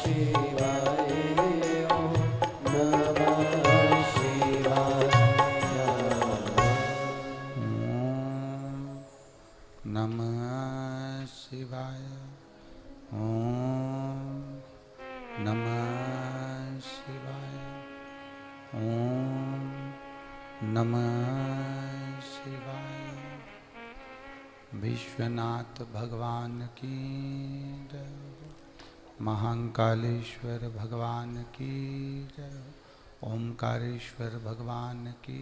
शिवाय ओम नमः शिवाय नमः शिवाय ओम नमः शिवाय ओम नमः शिवाय। विश्वनाथ भगवान की जय, महाकालेश्वर भगवान की जय, ओमकारेश्वर भगवान की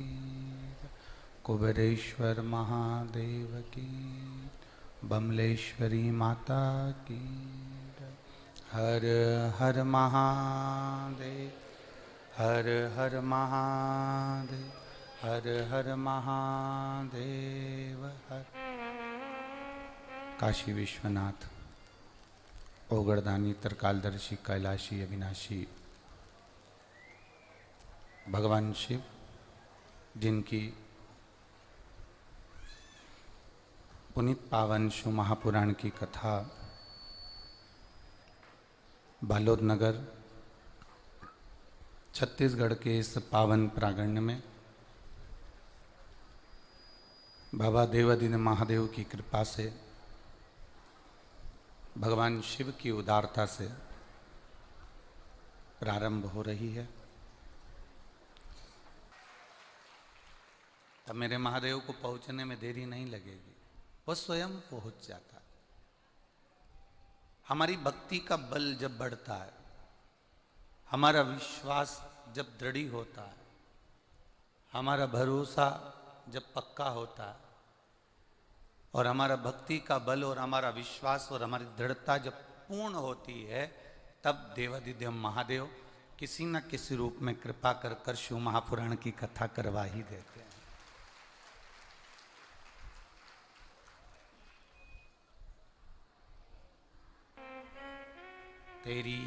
जय, कुबेरेश्वर महादेव की, बमलेश्वरी माता की जय। हर हर महादेव, हर हर महादेव, हर हर महादेव हर। काशी विश्वनाथ, ओगरदानी, त्रिकालदर्शी, कैलाशी, अविनाशी भगवान शिव, जिनकी पुनीत पावन शिव महापुराण की कथा बालोद नगर छत्तीसगढ़ के इस पावन प्रांगण में बाबा देवादिदेव महादेव की कृपा से, भगवान शिव की उदारता से प्रारंभ हो रही है। अब मेरे महादेव को पहुंचने में देरी नहीं लगेगी, वो स्वयं पहुंच जाता है। हमारी भक्ति का बल जब बढ़ता है, हमारा विश्वास जब दृढ़ होता है, हमारा भरोसा जब पक्का होता है, और हमारा भक्ति का बल और हमारा विश्वास और हमारी दृढ़ता जब पूर्ण होती है, तब देवादिदेव महादेव किसी न किसी रूप में कृपा कर कर शिव महापुराण की कथा करवा ही देते हैं। तेरी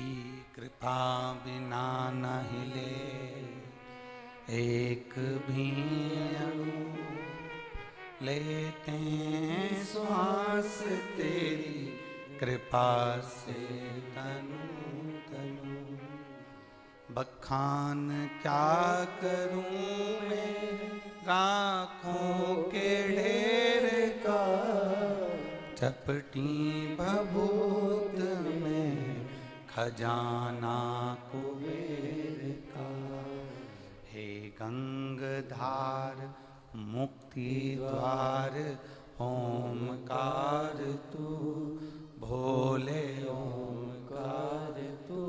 कृपा बिना न हिले एक भी अणु, लेते श्वास तेरी कृपा से तनु तनु। बखान क्या करूं मैं राखों के ढेर का, चपटी भभूत में खजाना कुबेर का। हे गंगधार मुक्ति द्वार ओमकार तू, भोले ओमकार तू।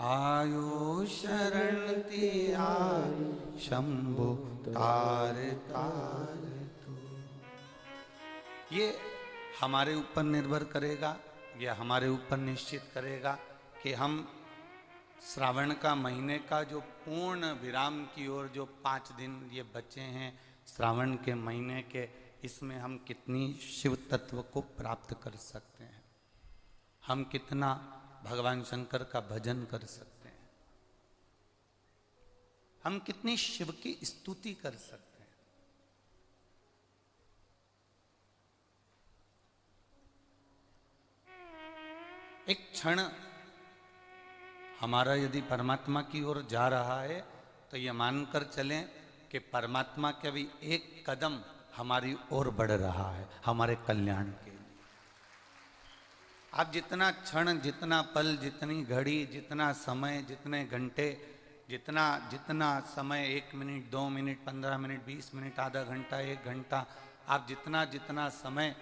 आयो शरण तिहार शंभु तार तार तू। ये हमारे ऊपर निर्भर करेगा, यह हमारे ऊपर निश्चित करेगा कि हम श्रावण का महीने का जो पूर्ण विराम की ओर जो 5 दिन ये बचे हैं श्रावण के महीने के, इसमें हम कितनी शिव तत्व को प्राप्त कर सकते हैं, हम कितना भगवान शंकर का भजन कर सकते हैं, हम कितनी शिव की स्तुति कर सकते हैं। एक क्षण हमारा यदि परमात्मा की ओर जा रहा है, तो ये मानकर चलें कि परमात्मा का भी एक कदम हमारी ओर बढ़ रहा है, हमारे कल्याण के लिए। आप जितना क्षण, जितना पल, जितनी घड़ी, जितना समय, जितने घंटे, जितना समय, 1 मिनट, 2 मिनट, 15 मिनट, 20 मिनट, आधा घंटा, 1 घंटा, आप जितना समय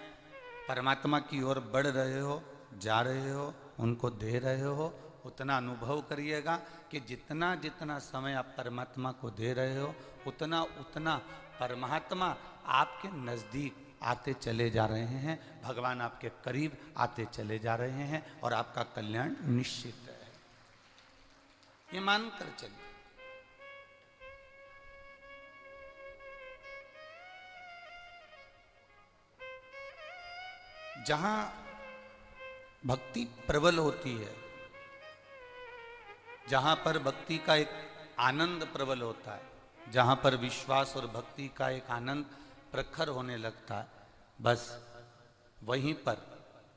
परमात्मा की ओर बढ़ रहे हो, जा रहे हो, उनको दे रहे हो, उतना अनुभव करिएगा कि जितना समय आप परमात्मा को दे रहे हो, उतना परमात्मा आपके नज़दीक आते चले जा रहे हैं, भगवान आपके करीब आते चले जा रहे हैं, और आपका कल्याण निश्चित है। ये मानकर चलिए। जहां भक्ति प्रबल होती है, जहां पर भक्ति का एक आनंद प्रबल होता है, जहां पर विश्वास और भक्ति का एक आनंद प्रखर होने लगता है, बस वहीं पर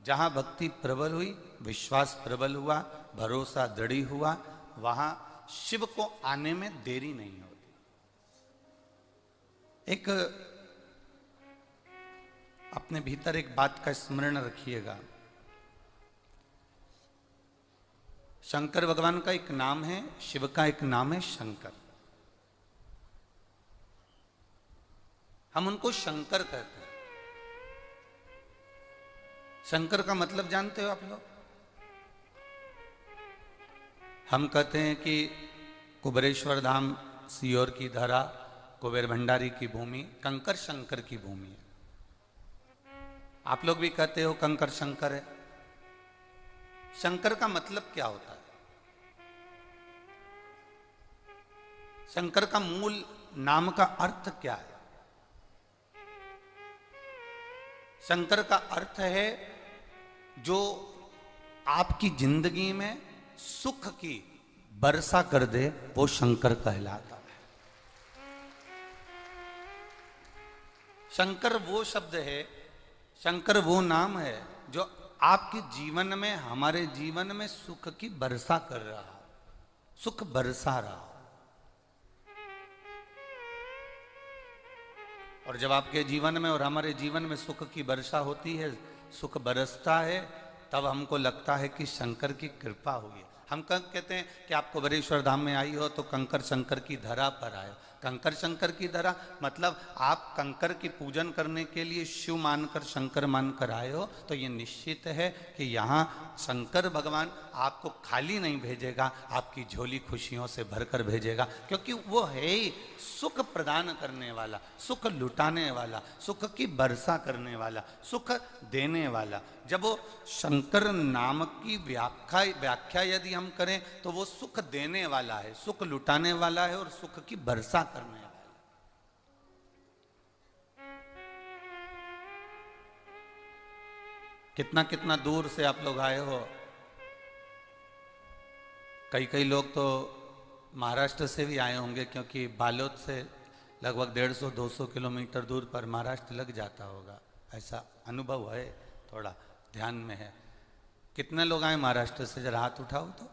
जहां भक्ति प्रबल हुई, विश्वास प्रबल हुआ, भरोसा दृढ़ हुआ, वहां शिव को आने में देरी नहीं होती। एक अपने भीतर एक बात का स्मरण रखिएगा, शंकर भगवान का एक नाम है, शिव का एक नाम है शंकर। हम उनको शंकर कहते हैं। शंकर का मतलब जानते हो आप लोग? हम कहते हैं कि कुबेरेश्वर धाम सीहोर की धरा, कुबेर भंडारी की भूमि कंकर शंकर की भूमि है। आप लोग भी कहते हो कंकर शंकर है। शंकर का मतलब क्या होता है? शंकर का मूल नाम का अर्थ क्या है? शंकर का अर्थ है जो आपकी जिंदगी में सुख की वर्षा कर दे, वो शंकर कहलाता है। शंकर वो शब्द है, शंकर वो नाम है जो आपके जीवन में, हमारे जीवन में सुख की वर्षा कर रहा है, सुख बरसा रहा। और जब आपके जीवन में और हमारे जीवन में सुख की वर्षा होती है, सुख बरसता है, तब हमको लगता है कि शंकर की कृपा हुई है। हम कहते हैं कि आप कुबेरेश्वर धाम में आई हो तो कंकर शंकर की धरा पर आए। कंकर शंकर की धरा मतलब आप कंकर की पूजन करने के लिए शिव मानकर, शंकर मानकर आए हो, तो ये निश्चित है कि यहाँ शंकर भगवान आपको खाली नहीं भेजेगा, आपकी झोली खुशियों से भरकर भेजेगा, क्योंकि वो है ही सुख प्रदान करने वाला, सुख लुटाने वाला, सुख की वर्षा करने वाला, सुख देने वाला। जब वो शंकर नाम की व्याख्या यदि हम करें तो वो सुख देने वाला है, सुख लुटाने वाला है और सुख की वर्षा करने वाला है। कितना कितना दूर से आप लोग आए हो। कई कई लोग तो महाराष्ट्र से भी आए होंगे, क्योंकि बालोद से लगभग 150-200 किलोमीटर दूर पर महाराष्ट्र लग जाता होगा, ऐसा अनुभव है, थोड़ा ध्यान में है। कितने लोग आए महाराष्ट्र से? जरा हाथ उठाओ तो।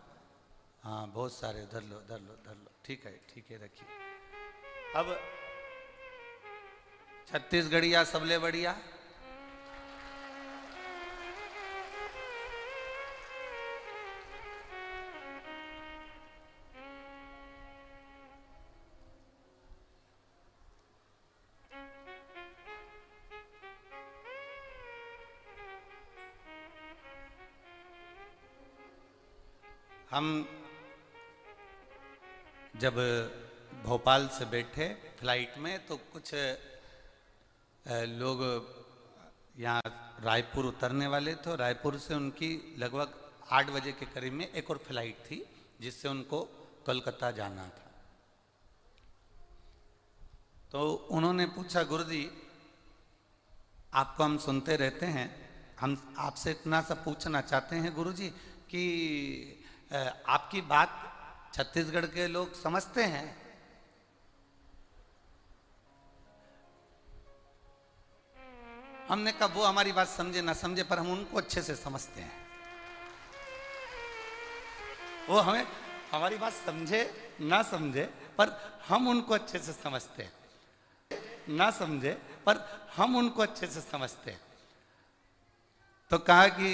हाँ, बहुत सारे। धर लो धर लो धर लो, ठीक है, रखिए। अब छत्तीसगढ़िया सबले बढ़िया। हम जब भोपाल से बैठे फ्लाइट में तो कुछ लोग यहाँ रायपुर उतरने वाले थे। रायपुर से उनकी लगभग 8 बजे के करीब में एक और फ्लाइट थी जिससे उनको कोलकाता जाना था। तो उन्होंने पूछा, गुरुजी आपको हम सुनते रहते हैं, हम आपसे इतना सा पूछना चाहते हैं गुरुजी कि आपकी बात छत्तीसगढ़ के लोग समझते हैं? हमने कहा वो हमारी बात समझे ना समझे, पर हम उनको अच्छे से समझते हैं। वो हमें हमारी बात समझे ना समझे, पर हम उनको अच्छे से समझते हैं। ना समझे पर हम उनको अच्छे से समझते हैं। तो कहा कि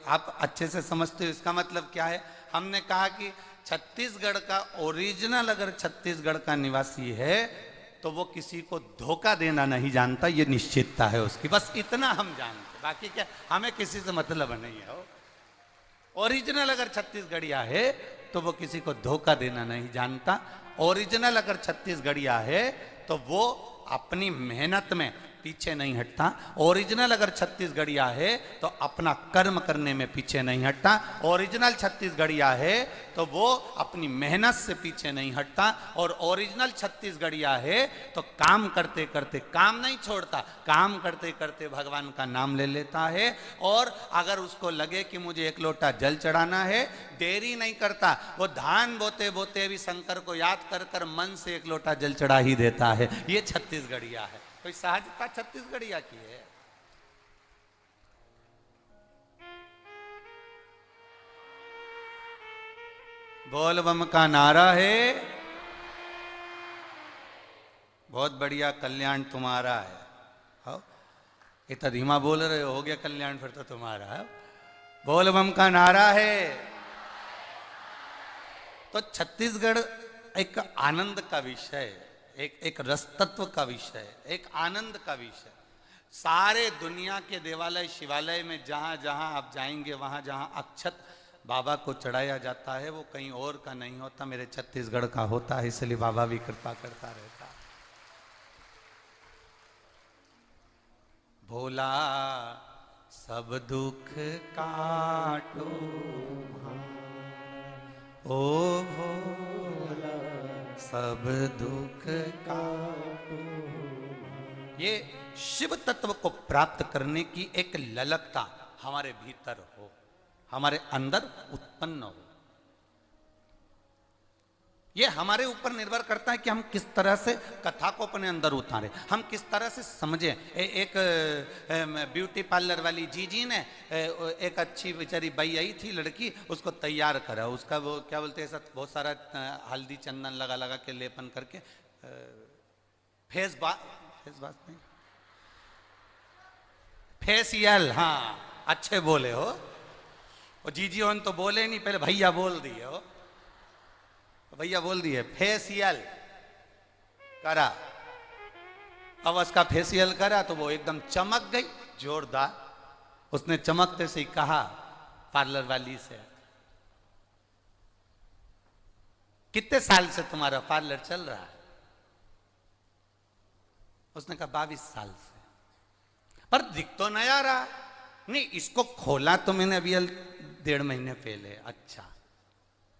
आप अच्छे से समझते हो, इसका मतलब क्या है? हमने कहा कि छत्तीसगढ़ का ओरिजिनल अगर छत्तीसगढ़ का निवासी है तो वो किसी को धोखा देना नहीं जानता, ये निश्चितता है उसकी। बस इतना हम जानते, बाकी क्या हमें किसी से मतलब नहीं है। ओरिजिनल अगर छत्तीसगढ़िया है तो वो किसी को धोखा देना नहीं जानता। ओरिजिनल अगर छत्तीसगढ़िया है तो वो अपनी मेहनत में पीछे नहीं हटता। ओरिजिनल अगर छत्तीसगढ़िया है तो अपना कर्म करने में पीछे नहीं हटता। ओरिजिनल छत्तीसगढ़िया है तो वो अपनी मेहनत से पीछे नहीं हटता। और ओरिजिनल छत्तीसगढ़िया है तो काम करते करते काम नहीं छोड़ता, काम करते करते भगवान का नाम ले लेता है। और अगर उसको लगे कि मुझे 1 लोटा जल चढ़ाना है, देरी नहीं करता, वो धान बोते बोते भी शंकर को याद कर कर मन से 1 लोटा जल चढ़ा ही देता है। ये छत्तीसगढ़िया है, कोई सहजता छत्तीसगढ़िया की है। बोल बम का नारा है, बहुत बढ़िया कल्याण तुम्हारा है। हो इतना धीमा बोल रहे हो गया कल्याण फिर तो तुम्हारा है। बोल बम का नारा है। तो छत्तीसगढ़ एक आनंद का विषय, एक रस तत्व का विषय, एक आनंद का विषय। सारे दुनिया के देवालय शिवालय में जहां जहां आप जाएंगे, वहां जहां अक्षत बाबा को चढ़ाया जाता है वो कहीं और का नहीं होता, मेरे छत्तीसगढ़ का होता है। इसलिए बाबा भी कृपा करता रहता है। भोला सब दुख काटो, ओ भोला सब दुख काटो। ये शिव तत्व को प्राप्त करने की एक ललकता हमारे भीतर हो, हमारे अंदर उत्पन्न हो। ये हमारे ऊपर निर्भर करता है कि हम किस तरह से कथा को अपने अंदर उतारें, हम किस तरह से समझें। एक ब्यूटी पार्लर वाली जीजी ने एक अच्छी बेचारी बई आई थी लड़की, उसको तैयार करा। उसका वो क्या बोलते हैं, बहुत सारा हल्दी चंदन लगा लगा के लेपन करके फेस वॉश नहीं, फेसियल, हाँ अच्छे बोले हो। और जीजी होन तो बोले नहीं, पहले भैया बोल दिए हो, भैया बोल दिए फेसियल करा। अब उसका फेसियल करा तो वो एकदम चमक गई जोरदार। उसने चमकते से ही कहा पार्लर वाली से, कितने साल से तुम्हारा पार्लर चल रहा है? उसने कहा 22 साल से। पर दिख तो नया रहा। नहीं, इसको खोला तो मैंने अभी 1.5 महीने पहले। अच्छा,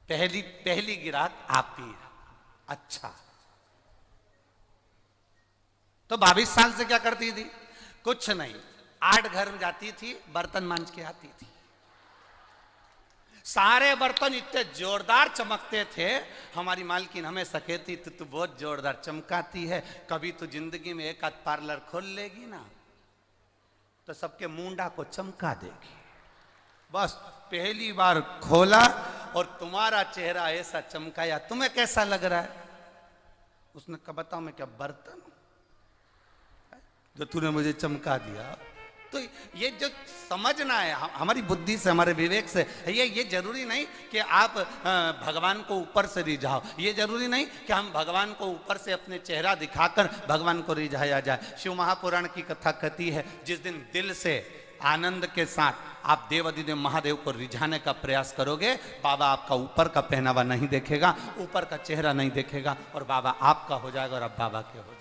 पहली ग्राहक आप ही है। अच्छा, तो 22 साल से क्या करती थी? कुछ नहीं, 8 घर में जाती थी, बर्तन मांज के आती थी। सारे बर्तन इतने जोरदार चमकते थे, हमारी मालकिन हमें कहती तू बहुत जोरदार चमकाती है, कभी तो जिंदगी में एक आध पार्लर खोल लेगी ना तो सबके मुंडा को चमका देगी। बस पहली बार खोला और तुम्हारा चेहरा ऐसा चमकाया, तुम्हें कैसा लग रहा है? उसने कहा बताओ मैं क्या बर्तन हूं जो तूने मुझे चमका दिया? तो ये जो समझना है हमारी बुद्धि से, हमारे विवेक से, ये जरूरी नहीं कि आप भगवान को ऊपर से रिझाओ। ये जरूरी नहीं कि हम भगवान को ऊपर से अपने चेहरा दिखाकर भगवान को रिझाया जाए। शिव महापुराण की कथा कहती है, जिस दिन दिल से आनंद के साथ आप देव अधिदेव महादेव को रिझाने का प्रयास करोगे, बाबा आपका ऊपर का पहनावा नहीं देखेगा, ऊपर का चेहरा नहीं देखेगा, और बाबा आपका हो जाएगा और आप बाबा के हो जाओगे।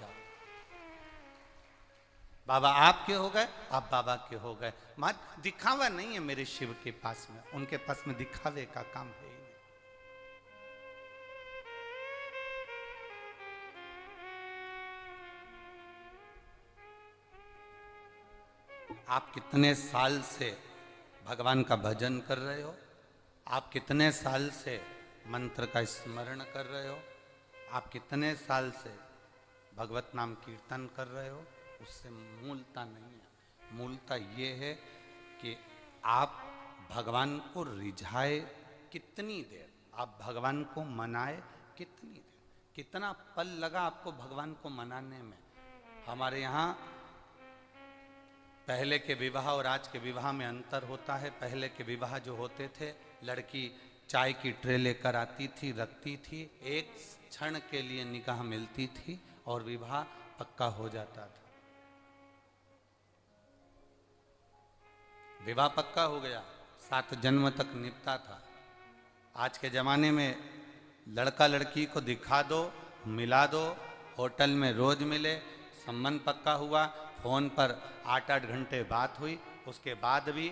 बाबा आपके हो गए, आप बाबा के हो गए। मत दिखावा नहीं है मेरे शिव के पास में, उनके पास में दिखावे का काम है ही नहीं। आप कितने साल से भगवान का भजन कर रहे हो? आप कितने साल से मंत्र का स्मरण कर रहे हो? आप कितने साल से भगवत नाम कीर्तन कर रहे हो? उससे मूलता नहीं है। मूलता ये है कि आप भगवान को रिझाए कितनी देर, आप भगवान को मनाए कितनी देर, कितना पल लगा आपको भगवान को मनाने में। हमारे यहाँ पहले के विवाह और आज के विवाह में अंतर होता है। पहले के विवाह जो होते थे, लड़की चाय की ट्रे लेकर आती थी, रखती थी, एक क्षण के लिए निगाह मिलती थी और विवाह पक्का हो जाता था। विवाह पक्का हो गया, 7 जन्म तक निपटा था। आज के ज़माने में लड़का लड़की को दिखा दो, मिला दो, होटल में रोज मिले, संबंध पक्का हुआ, फ़ोन पर 8-8 घंटे बात हुई, उसके बाद भी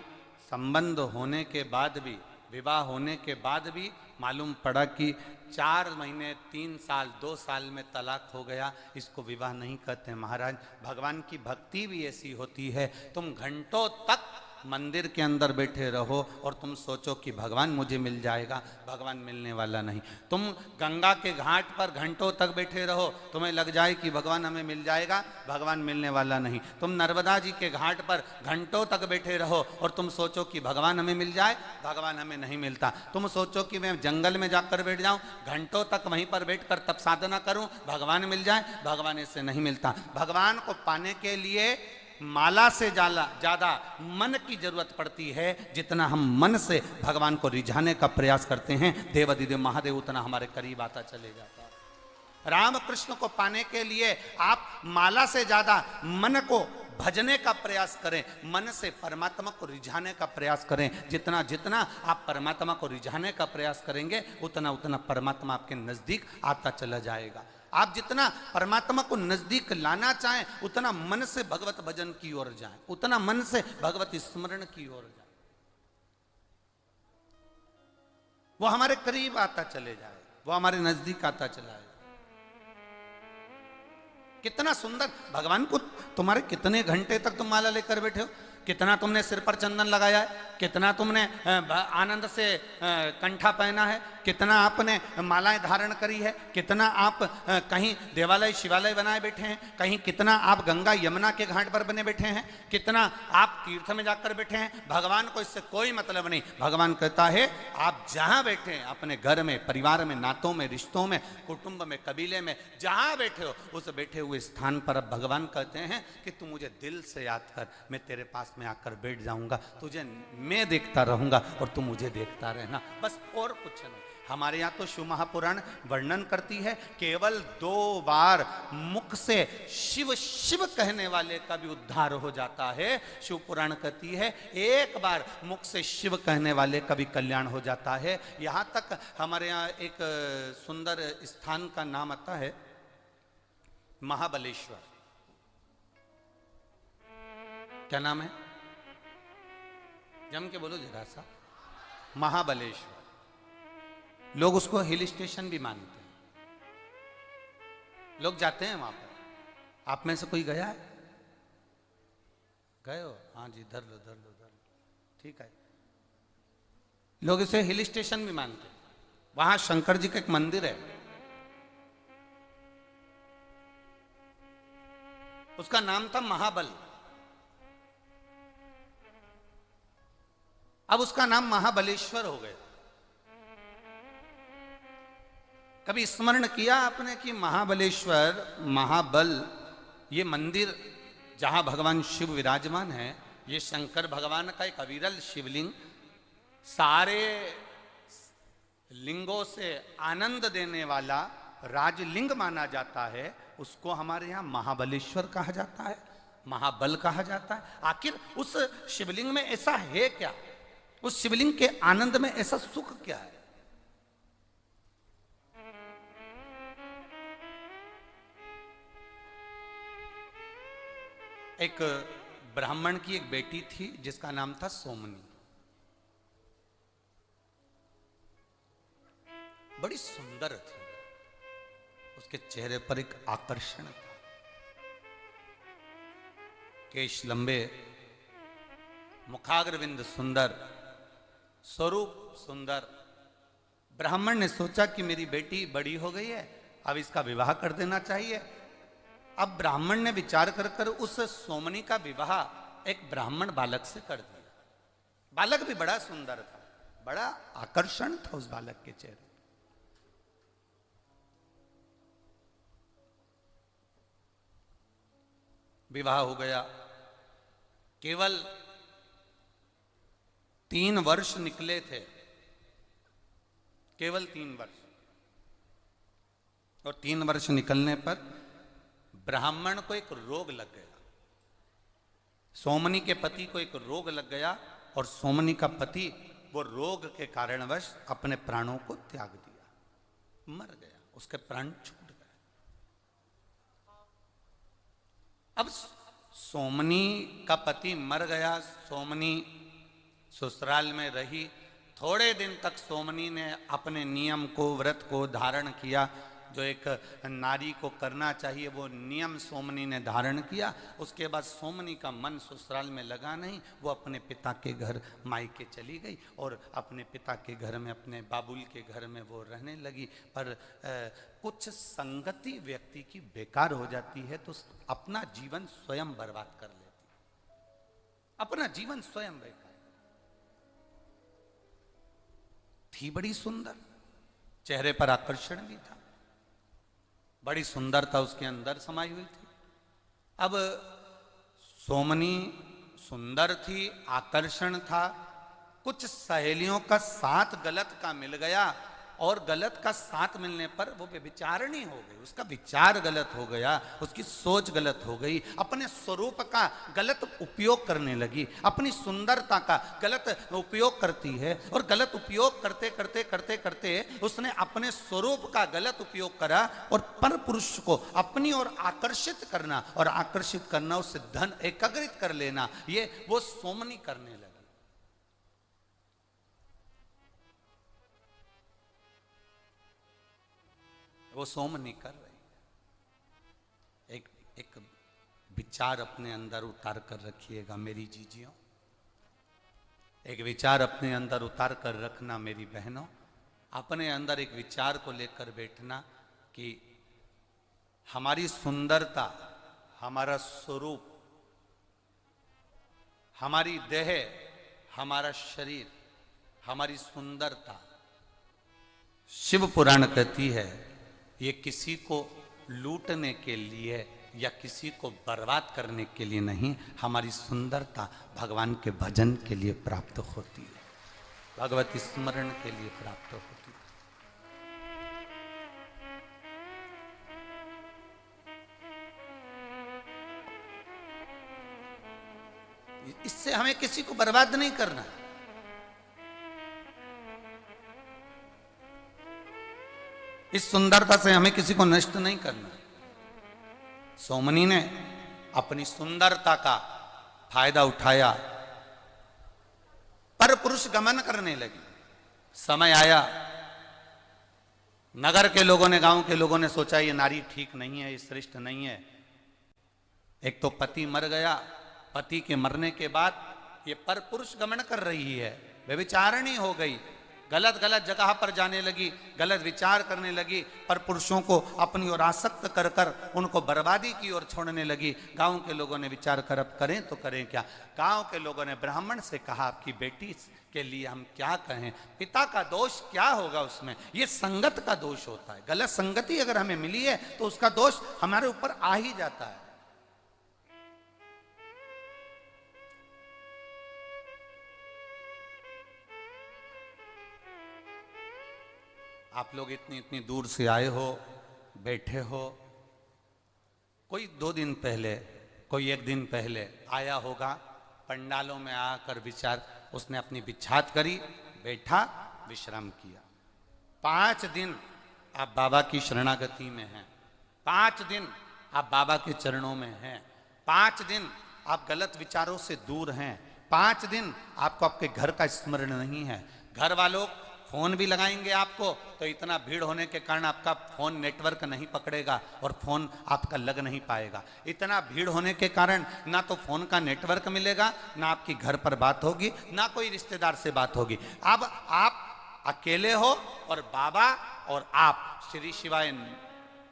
संबंध होने के बाद भी, विवाह होने के बाद भी मालूम पड़ा कि 4 महीने, 3 साल, 2 साल में तलाक हो गया। इसको विवाह नहीं कहते महाराज। भगवान की भक्ति भी ऐसी होती है, तुम घंटों तक मंदिर के अंदर बैठे रहो और तुम सोचो कि भगवान मुझे मिल जाएगा, भगवान मिलने वाला नहीं। तुम गंगा के घाट पर घंटों तक बैठे रहो, तुम्हें लग जाए कि भगवान हमें मिल जाएगा, भगवान मिलने वाला नहीं। तुम नर्मदा जी के घाट पर घंटों तक बैठे रहो और तुम सोचो कि भगवान हमें मिल जाए, भगवान हमें नहीं मिलता। तुम सोचो कि मैं जंगल में जाकर बैठ जाऊं, घंटों तक वहीं पर बैठकर तप साधना करूं, भगवान मिल जाए, भगवान इससे नहीं मिलता। भगवान को पाने के लिए माला से ज्यादा मन की जरूरत पड़ती है। जितना हम मन से भगवान को रिझाने का प्रयास करते हैं, देवाधिदेव महादेव उतना हमारे करीब आता चले जाता है। राम कृष्ण को पाने के लिए आप माला से ज्यादा मन को भजने का प्रयास करें, मन से परमात्मा को रिझाने का प्रयास करें। जितना जितना आप परमात्मा को रिझाने का प्रयास करेंगे, उतना उतना परमात्मा आपके नजदीक आता चला जाएगा। आप जितना परमात्मा को नजदीक लाना चाहें, उतना मन से भगवत भजन की ओर जाएं, उतना मन से भगवत स्मरण की ओर जाएं, वो हमारे करीब आता चले जाए, वो हमारे नजदीक आता चला जाए। कितना सुंदर भगवान को, तुम्हारे कितने घंटे तक तुम माला लेकर बैठे हो, कितना तुमने सिर पर चंदन लगाया है, कितना तुमने आनंद से कंठा पहना है, कितना आपने मालाएं धारण करी है, कितना आप कहीं देवालय शिवालय बनाए बैठे हैं, कहीं कितना आप गंगा यमुना के घाट पर बने बैठे हैं, कितना आप तीर्थ में जाकर बैठे हैं। भगवान को इससे कोई मतलब नहीं। भगवान कहता है आप जहां बैठे हैं, अपने घर में, परिवार में, नातों में, रिश्तों में, कुटुंब में, कबीले में, जहां बैठे हो, उस बैठे हुए स्थान पर अब भगवान कहते हैं कि तू मुझे दिल से याद कर, मैं तेरे पास में आकर बैठ जाऊंगा, तुझे मैं देखता रहूंगा और तू मुझे देखता रहना, बस और कुछ नहीं। हमारे यहाँ तो शिव महापुराण वर्णन करती है, केवल 2 बार मुख से शिव शिव कहने वाले का भी उद्धार हो जाता है। शिव पुराण कहती है 1 बार मुख से शिव कहने वाले का भी कल्याण हो जाता है। यहाँ तक हमारे यहाँ एक सुंदर स्थान का नाम आता है महाबलेश्वर। क्या नाम है? जम के बोलो जरा सा। महाबलेश्वर। लोग उसको हिल स्टेशन भी मानते हैं, लोग जाते हैं वहां पर। आप में से कोई गया है? गए हो? हाँ जी, धर लो धर लो धर लो, ठीक है। लोग इसे हिल स्टेशन भी मानते हैं। वहां शंकर जी का एक मंदिर है, उसका नाम था महाबल। अब उसका नाम महाबलेश्वर हो गया। कभी स्मरण किया आपने कि महाबलेश्वर, महाबल, ये मंदिर जहां भगवान शिव विराजमान है, ये शंकर भगवान का एक अविरल शिवलिंग, सारे लिंगों से आनंद देने वाला राजलिंग माना जाता है। उसको हमारे यहाँ महाबलेश्वर कहा जाता है, महाबल कहा जाता है। आखिर उस शिवलिंग में ऐसा है क्या? उस शिवलिंग के आनंद में ऐसा सुख क्या है? एक ब्राह्मण की एक बेटी थी जिसका नाम था सोमनी। बड़ी सुंदर थी, उसके चेहरे पर एक आकर्षण था, केश लंबे, मुखाग्रविंद सुंदर, स्वरूप सुंदर। ब्राह्मण ने सोचा कि मेरी बेटी बड़ी हो गई है, अब इसका विवाह कर देना चाहिए। अब ब्राह्मण ने विचार कर कर उस सोमनी का विवाह एक ब्राह्मण बालक से कर दिया। बालक भी बड़ा सुंदर था, बड़ा आकर्षण था उस बालक के चेहरे। विवाह हो गया। केवल 3 वर्ष निकले थे, केवल 3 वर्ष। और 3 वर्ष निकलने पर ब्राह्मण को एक रोग लग गया। सोमनी के पति को एक रोग लग गया और सोमनी का पति वो रोग के कारणवश अपने प्राणों को त्याग दिया, मर गया, उसके प्राण छूट गए। अब सोमनी का पति मर गया, सोमनी ससुराल में रही। थोड़े दिन तक सोमनी ने अपने नियम को, व्रत को धारण किया। जो एक नारी को करना चाहिए वो नियम सोमनी ने धारण किया। उसके बाद सोमनी का मन ससुराल में लगा नहीं, वो अपने पिता के घर मायके चली गई और अपने पिता के घर में, अपने बाबुल के घर में वो रहने लगी। पर कुछ संगति व्यक्ति की बेकार हो जाती है तो अपना जीवन स्वयं बर्बाद कर लेती, अपना जीवन स्वयं बेकार। थी बड़ी सुंदर, चेहरे पर आकर्षण भी था, बड़ी सुंदरता उसके अंदर समाई हुई थी। अब सोमनी सुंदर थी, आकर्षण था, कुछ सहेलियों का साथ गलत का मिल गया और गलत का साथ मिलने पर वो व्यभिचारिणी हो गई, उसका विचार गलत हो गया, उसकी सोच गलत हो गई, अपने स्वरूप का गलत उपयोग करने लगी, अपनी सुंदरता का गलत उपयोग करती है और गलत उपयोग करते करते करते करते उसने अपने स्वरूप का गलत उपयोग करा और पर पुरुष को अपनी ओर आकर्षित करना और आकर्षित करना, उससे धन एकत्रित कर लेना, ये वो सोमनी करने लगी। वो सोमनी कर रही। एक विचार अपने अंदर उतार कर रखिएगा मेरी जीजियों, एक विचार अपने अंदर उतार कर रखना मेरी बहनों। अपने अंदर एक विचार को लेकर बैठना कि हमारी सुंदरता, हमारा स्वरूप, हमारी देह, हमारा शरीर, हमारी सुंदरता, शिव पुराण कहती है ये किसी को लूटने के लिए या किसी को बर्बाद करने के लिए नहीं, हमारी सुंदरता भगवान के भजन के लिए प्राप्त होती है, भगवती स्मरण के लिए प्राप्त होती है। इससे हमें किसी को बर्बाद नहीं करना, इस सुंदरता से हमें किसी को नष्ट नहीं करना। सोमनी ने अपनी सुंदरता का फायदा उठाया, पर पुरुष गमन करने लगी। समय आया, नगर के लोगों ने, गांव के लोगों ने सोचा ये नारी ठीक नहीं है, ये श्रेष्ठ नहीं है। एक तो पति मर गया, पति के मरने के बाद ये पर पुरुष गमन कर रही है, व्यभिचारिणी हो गई, गलत गलत जगह पर जाने लगी, गलत विचार करने लगी, पर पुरुषों को अपनी ओर आसक्त कर कर उनको बर्बादी की ओर छोड़ने लगी। गांव के लोगों ने विचार कर अब करें तो करें क्या। गांव के लोगों ने ब्राह्मण से कहा आपकी बेटी के लिए हम क्या कहें, पिता का दोष क्या होगा उसमें, ये संगत का दोष होता है, गलत संगति अगर हमें मिली है तो उसका दोष हमारे ऊपर आ ही जाता है। आप लोग इतनी इतनी दूर से आए हो, बैठे हो, कोई 2 दिन पहले, कोई 1 दिन पहले आया होगा, पंडालों में आकर विचार, उसने अपनी बिछात करी, बैठा, विश्राम किया। 5 दिन आप बाबा की शरणागति में हैं, 5 दिन आप बाबा के चरणों में हैं, 5 दिन आप गलत विचारों से दूर हैं, 5 दिन आपको आपके घर का स्मरण नहीं है। घर वालों फोन भी लगाएंगे आपको तो इतना भीड़ होने के कारण आपका फोन नेटवर्क नहीं पकड़ेगा और फोन आपका लग नहीं पाएगा। इतना भीड़ होने के कारण ना तो फोन का नेटवर्क मिलेगा, ना आपकी घर पर बात होगी, ना कोई रिश्तेदार से बात होगी। अब आप अकेले हो और बाबा और आप श्री शिवाय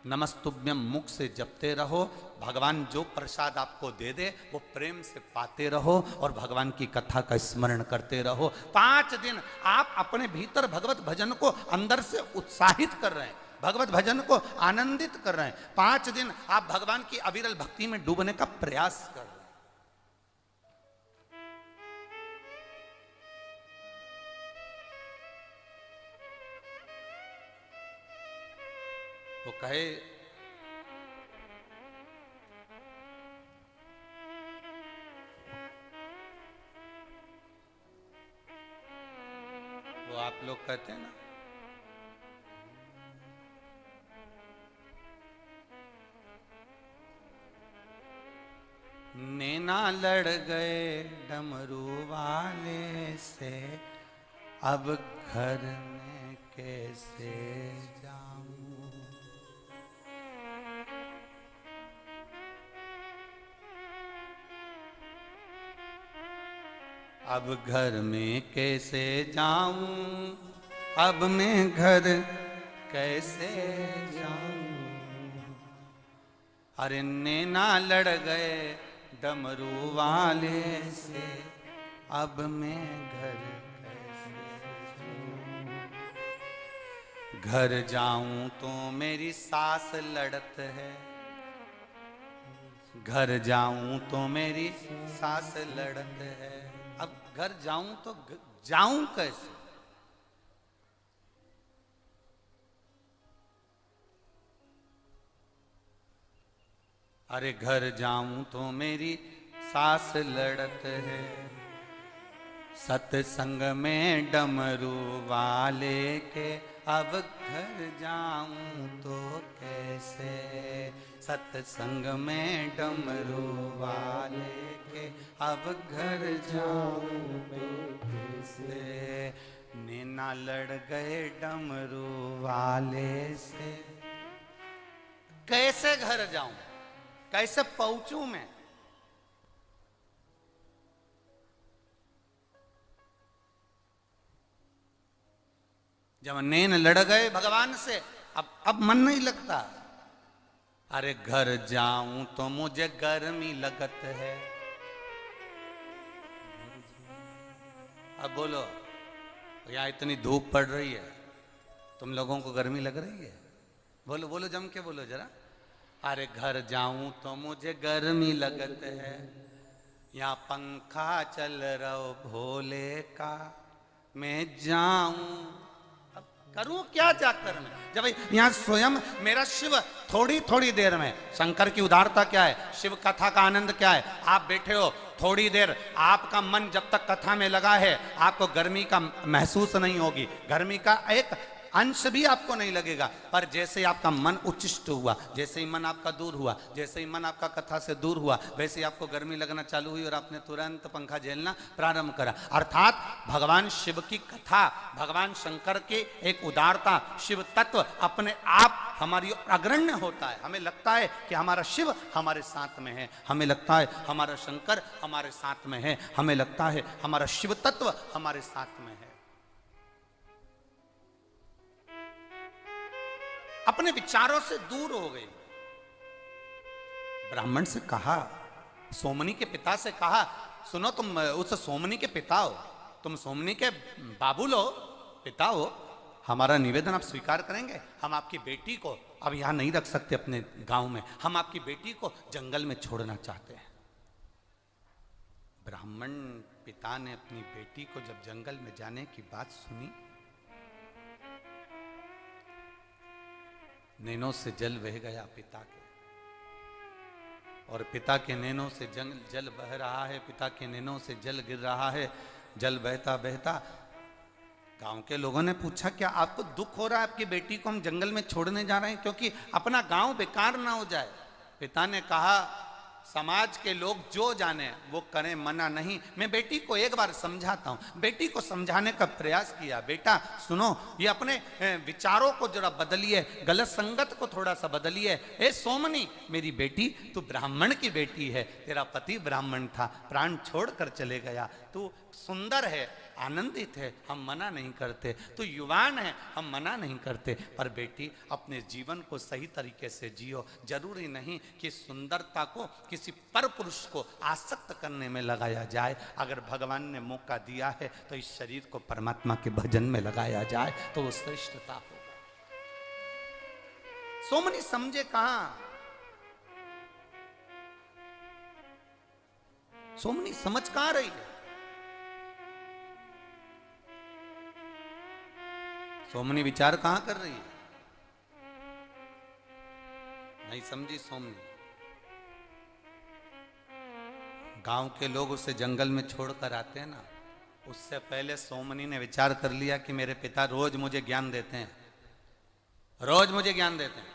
नमस्तुभ्यम मुख से जपते रहो। भगवान जो प्रसाद आपको दे दे वो प्रेम से पाते रहो और भगवान की कथा का स्मरण करते रहो। 5 दिन आप अपने भीतर भगवत भजन को अंदर से उत्साहित कर रहे हैं, भगवत भजन को आनंदित कर रहे हैं। 5 दिन आप भगवान की अविरल भक्ति में डूबने का प्रयास कर रहे हैं। तो कहे वो आप लोग कहते हैं ना, नैना लड़ गए डमरू वाले से, अब घर में कैसे जाऊं। अब घर में कैसे जाऊं, अब मैं घर कैसे जाऊं। अरे नैना लड़ गए डमरू वाले से, अब मैं घर कैसे जाऊं। घर जाऊं तो मेरी सास लड़त है, घर जाऊं तो मेरी सास लड़त है। अब घर जाऊं तो जाऊं कैसे। अरे घर जाऊं तो मेरी सास लड़त है, सत्संग में डमरू वाले के, अब घर जाऊं तो कैसे। सत्संग में डमरू वाले के, अब घर जाऊं तो कैसे। नैना लड़ गए डमरू वाले से, कैसे घर जाऊं, कैसे पहुंचूं मैं। जब नैन लड़ गए भगवान से, अब मन नहीं लगता। अरे घर जाऊं तो मुझे गर्मी लगत है। अब बोलो, यहां इतनी धूप पड़ रही है, तुम लोगों को गर्मी लग रही है? बोलो बोलो, जम के बोलो जरा। अरे घर जाऊं तो मुझे गर्मी लगत है, यहाँ पंखा चल रहा भोले का, मैं जाऊं करूं क्या जाकर मैं। जब यहां स्वयं मेरा शिव थोड़ी थोड़ी देर में, शंकर की उदारता क्या है, शिव कथा का आनंद क्या है। आप बैठे हो थोड़ी देर, आपका मन जब तक कथा में लगा है, आपको गर्मी का महसूस नहीं होगी, गर्मी का एक अंश भी आपको नहीं लगेगा। पर जैसे आपका मन उच्चिष्ट हुआ, जैसे ही मन आपका दूर हुआ, जैसे ही मन आपका कथा से दूर हुआ, वैसे ही आपको गर्मी लगना चालू हुई और आपने तुरंत पंखा झेलना प्रारंभ करा। अर्थात भगवान शिव की कथा, भगवान शंकर की एक उदारता, शिव तत्व अपने आप हमारी अग्रण्य होता है। हमें लगता है कि हमारा शिव हमारे साथ में है, हमें लगता है हमारा शंकर हमारे साथ में है, हमें लगता है हमारा शिव तत्व हमारे साथ में है। अपने विचारों से दूर हो गए। ब्राह्मण से कहा, सोमनी के पिता से कहा, सुनो तुम उस सोमनी के पिता हो, तुम सोमनी के बाबू लो, पिता हो, हमारा निवेदन आप स्वीकार करेंगे। हम आपकी बेटी को अब यहां नहीं रख सकते अपने गांव में, हम आपकी बेटी को जंगल में छोड़ना चाहते हैं। ब्राह्मण पिता ने अपनी बेटी को जब जंगल में जाने की बात सुनी, नैनों से जल बह गया पिता के, और पिता के नैनों से जल बह रहा है, पिता के नैनों से जल गिर रहा है। जल बहता बहता गांव के लोगों ने पूछा, क्या आपको दुख हो रहा है, आपकी बेटी को हम जंगल में छोड़ने जा रहे हैं क्योंकि अपना गांव बेकार ना हो जाए। पिता ने कहा, समाज के लोग जो जाने वो करें, मना नहीं। मैं बेटी को एक बार समझाता हूं। बेटी को समझाने का प्रयास किया, बेटा सुनो, ये अपने विचारों को जरा बदलिए, गलत संगत को थोड़ा सा बदलिए। ए सोमनी, मेरी बेटी, तू ब्राह्मण की बेटी है, तेरा पति ब्राह्मण था, प्राण छोड़कर चले गया, तू सुंदर है, आनंदित है, हम मना नहीं करते, तो युवान है, हम मना नहीं करते, पर बेटी अपने जीवन को सही तरीके से जियो। जरूरी नहीं कि सुंदरता को किसी पर पुरुष को आसक्त करने में लगाया जाए। अगर भगवान ने मौका दिया है तो इस शरीर को परमात्मा के भजन में लगाया जाए तो वो श्रेष्ठता होगा। सोमनी समझे कहां, सोमनी समझ कहां रही है। सोमनी विचार कहां कर रही है, नहीं समझी सोमनी। गांव के लोग उसे जंगल में छोड़कर आते हैं ना, उससे पहले सोमनी ने विचार कर लिया कि मेरे पिता रोज मुझे ज्ञान देते हैं, रोज मुझे ज्ञान देते हैं।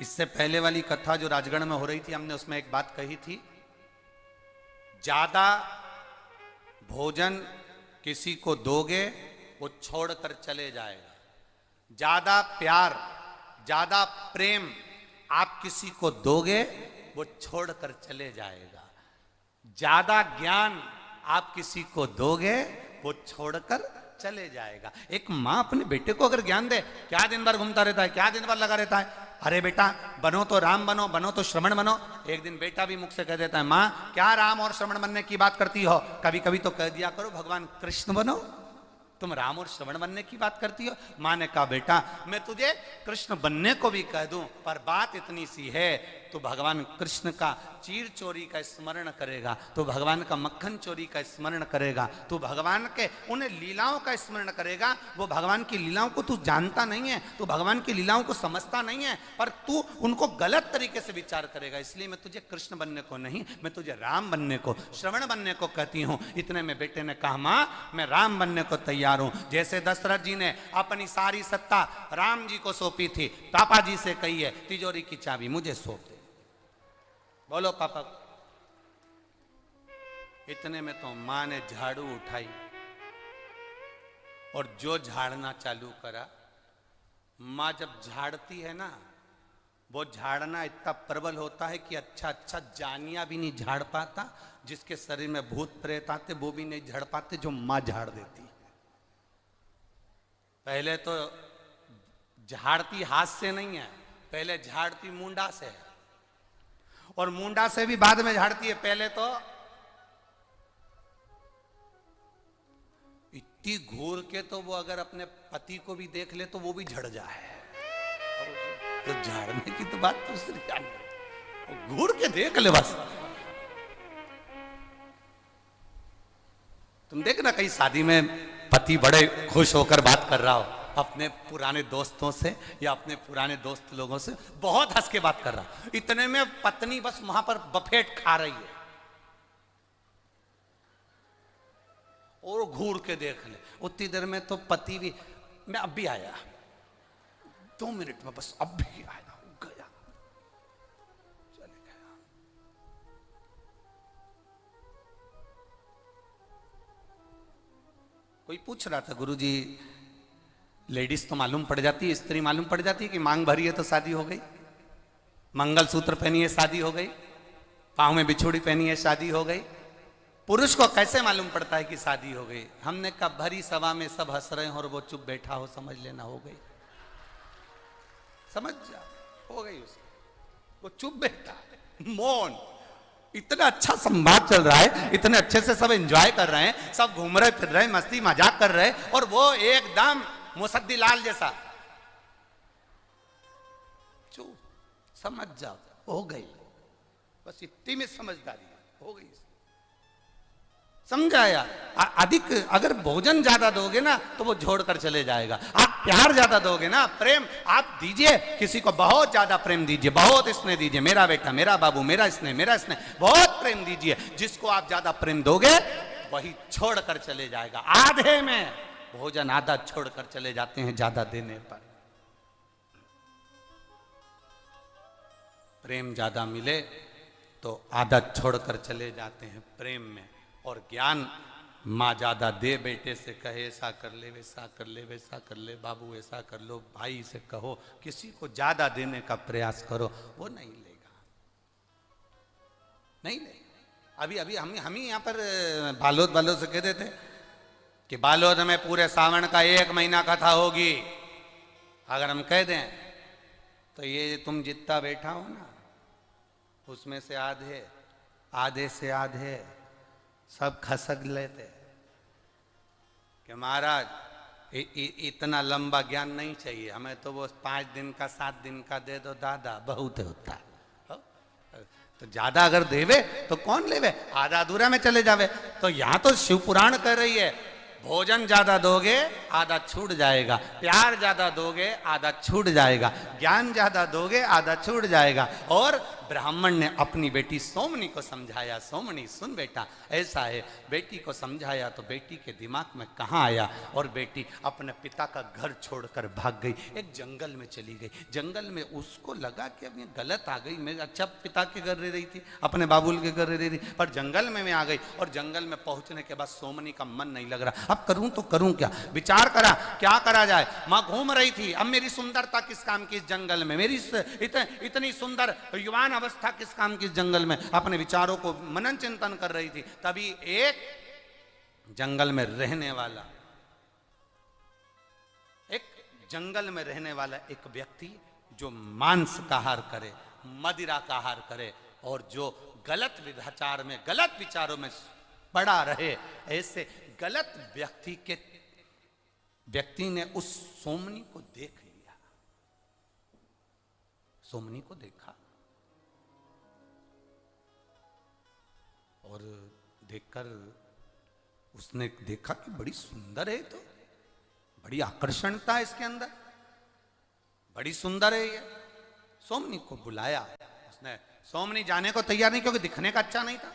इससे पहले वाली कथा जो राजगढ़ में हो रही थी, हमने उसमें एक बात कही थी, ज्यादा भोजन किसी को दोगे वो छोड़कर चले जाएगा, ज्यादा प्यार, ज्यादा प्रेम आप किसी को दोगे वो छोड़कर चले जाएगा। ज्यादा ज्ञान आप किसी को दोगे वो छोड़कर चले जाएगा। एक माँ अपने बेटे को अगर ज्ञान दे, क्या दिन भर घूमता रहता है, क्या दिन भर लगा रहता है, अरे बेटा बनो तो राम बनो, बनो तो श्रवण बनो। एक दिन बेटा भी मुख से कह देता है, माँ क्या राम और श्रवण बनने की बात करती हो, कभी कभी तो कह दिया करो भगवान कृष्ण बनो, तुम राम और श्रवण बनने की बात करती हो। माँ ने कहा बेटा मैं तुझे कृष्ण बनने को भी कह दूं, पर बात इतनी सी है, तो भगवान कृष्ण का चीर चोरी का स्मरण करेगा, तो भगवान का मक्खन चोरी का स्मरण करेगा, तो भगवान के उन लीलाओं का स्मरण करेगा। वो भगवान की लीलाओं को तू जानता नहीं है, तू भगवान की लीलाओं को समझता नहीं है, पर तू उनको गलत तरीके से विचार करेगा। इसलिए मैं तुझे कृष्ण बनने को नहीं, मैं तुझे राम बनने को, श्रवण बनने को कहती हूँ। इतने में बेटे ने कहा, माँ मैं राम बनने को तैयार हूं। जैसे दशरथ जी ने अपनी सारी सत्ता राम जी को सौंपी थी, पापा जी से कही है तिजोरी की चाबी मुझे सौंप दे, बोलो पापा। इतने में तो मां ने झाड़ू उठाई और जो झाड़ना चालू करा। मां जब झाड़ती है ना, वो झाड़ना इतना प्रबल होता है कि अच्छा अच्छा जानिया भी नहीं झाड़ पाता, जिसके शरीर में भूत प्रेत आते वो भी नहीं झाड़ पाते, जो मां झाड़ देती है। पहले तो झाड़ती हाथ से नहीं है, पहले झाड़ती मुंडा से है, और मुंडा से भी बाद में झाड़ती है। पहले तो इतनी घूर के तो वो अगर अपने पति को भी देख ले तो वो भी झड़ जाए। तो झाड़ने की तो बात दूसरी जानी, घूर के देख ले बस। तुम देखना कहीं शादी में पति बड़े खुश होकर बात कर रहा हो अपने पुराने दोस्तों से या अपने पुराने दोस्त लोगों से, बहुत हंस के बात कर रहा, इतने में पत्नी बस वहां पर बफेट खा रही है और घूर के देख ले। उतनी देर में तो पति भी, मैं अब भी आया, 2 मिनट में बस अब भी आया, गया, चले गया। कोई पूछ रहा था, गुरुजी लेडीज तो मालूम पड़ जाती है, स्त्री मालूम पड़ जाती है कि मांग भरी है तो शादी हो गई, मंगलसूत्र पहनी है शादी हो गई, पांव में बिछुड़ी पहनी है शादी हो गई। पुरुष को कैसे मालूम पड़ता है कि शादी हो गई? हमने कहा भरी सभा में सब हंस रहे हैं और वो चुप बैठा हो, समझ लेना हो गई, समझ जा, हो गई उसको, वो चुप बैठा है, मौन। इतना अच्छा संवाद चल रहा है, इतने अच्छे से सब एंजॉय कर रहे हैं, सब घूम रहे फिर रहे, मस्ती मजाक कर रहे, और वो एकदम मुसद्दी लाल जैसा चुप। समझ जाओ, हो गई, बस इतनी में समझदारी हो गई, समझाया। अधिक अगर भोजन ज्यादा दोगे ना तो वो छोड़कर चले जाएगा। आप प्यार ज्यादा दोगे ना, प्रेम आप दीजिए, किसी को बहुत ज्यादा प्रेम दीजिए, बहुत स्नेह दीजिए, मेरा बेटा, मेरा बाबू, मेरा स्नेह, मेरा स्नेह, बहुत प्रेम दीजिए। जिसको आप ज्यादा प्रेम दोगे वही छोड़कर चले जाएगा। आधे में भोजन आधा छोड़कर चले जाते हैं ज्यादा देने पर। प्रेम ज्यादा मिले तो आधा छोड़कर चले जाते हैं प्रेम में। और ज्ञान माँ ज्यादा दे, बेटे से कहे ऐसा कर ले, वैसा कर ले, वैसा कर ले, बाबू ऐसा कर लो, भाई से कहो, किसी को ज्यादा देने का प्रयास करो, वो नहीं लेगा, नहीं लेगा। अभी अभी हम ही यहाँ पर बालोद से कहते थे कि बालोद में पूरे सावन का 1 महीना कथा होगी। अगर हम कह दें तो ये तुम जितना बैठा हो ना, उसमें से आधे से आधे सब खसक लेते कि महाराज इतना लंबा ज्ञान नहीं चाहिए हमें, तो वो 5 दिन का 7 दिन का दे दो दादा, बहुत होता है। तो ज्यादा अगर देवे तो कौन लेवे, आधा अधूरा में चले जावे। तो यहाँ तो शिव पुराण कर रही है, भोजन ज्यादा दोगे आधा छूट जाएगा, प्यार ज्यादा दोगे आधा छूट जाएगा, ज्ञान ज्यादा दोगे आधा छूट जाएगा। और ब्राह्मण ने अपनी बेटी सोमनी को समझाया, सोमनी सुन बेटा ऐसा है, बेटी को समझाया तो बेटी के दिमाग में कहाँ आया, और बेटी अपने पिता का घर छोड़कर भाग गई, एक जंगल में चली गई। जंगल में उसको लगा कि अब ये गलत आ गई, मैं अच्छा पिता के घर रह रही थी, अपने बाबुल के घर रह रही थी, पर जंगल में मैं आ गई। और जंगल में पहुंचने के बाद सोमनी का मन नहीं लग रहा, अब करूं तो करूं क्या, विचार करा क्या करा जाए। माँ घूम रही थी, अब मेरी सुंदरता किस काम की इस जंगल में, मेरी इतनी सुंदर युवान अवस्था किस काम की जंगल में, अपने विचारों को मनन चिंतन कर रही थी। तभी एक जंगल में रहने वाला एक व्यक्ति जो मांस का आहार करे, मदिरा का आहार करे और जो गलत विचार में, गलत विचारों में पड़ा रहे, ऐसे गलत व्यक्ति ने उस सोमनी को देख लिया। सोमनी को देखा और देखकर उसने देखा कि बड़ी सुंदर है, तो बड़ी आकर्षणता है इसके अंदर, बड़ी सुंदर है ये। सोमनी को बुलाया उसने। सोमनी जाने को तैयार नहीं, क्योंकि दिखने का अच्छा नहीं था,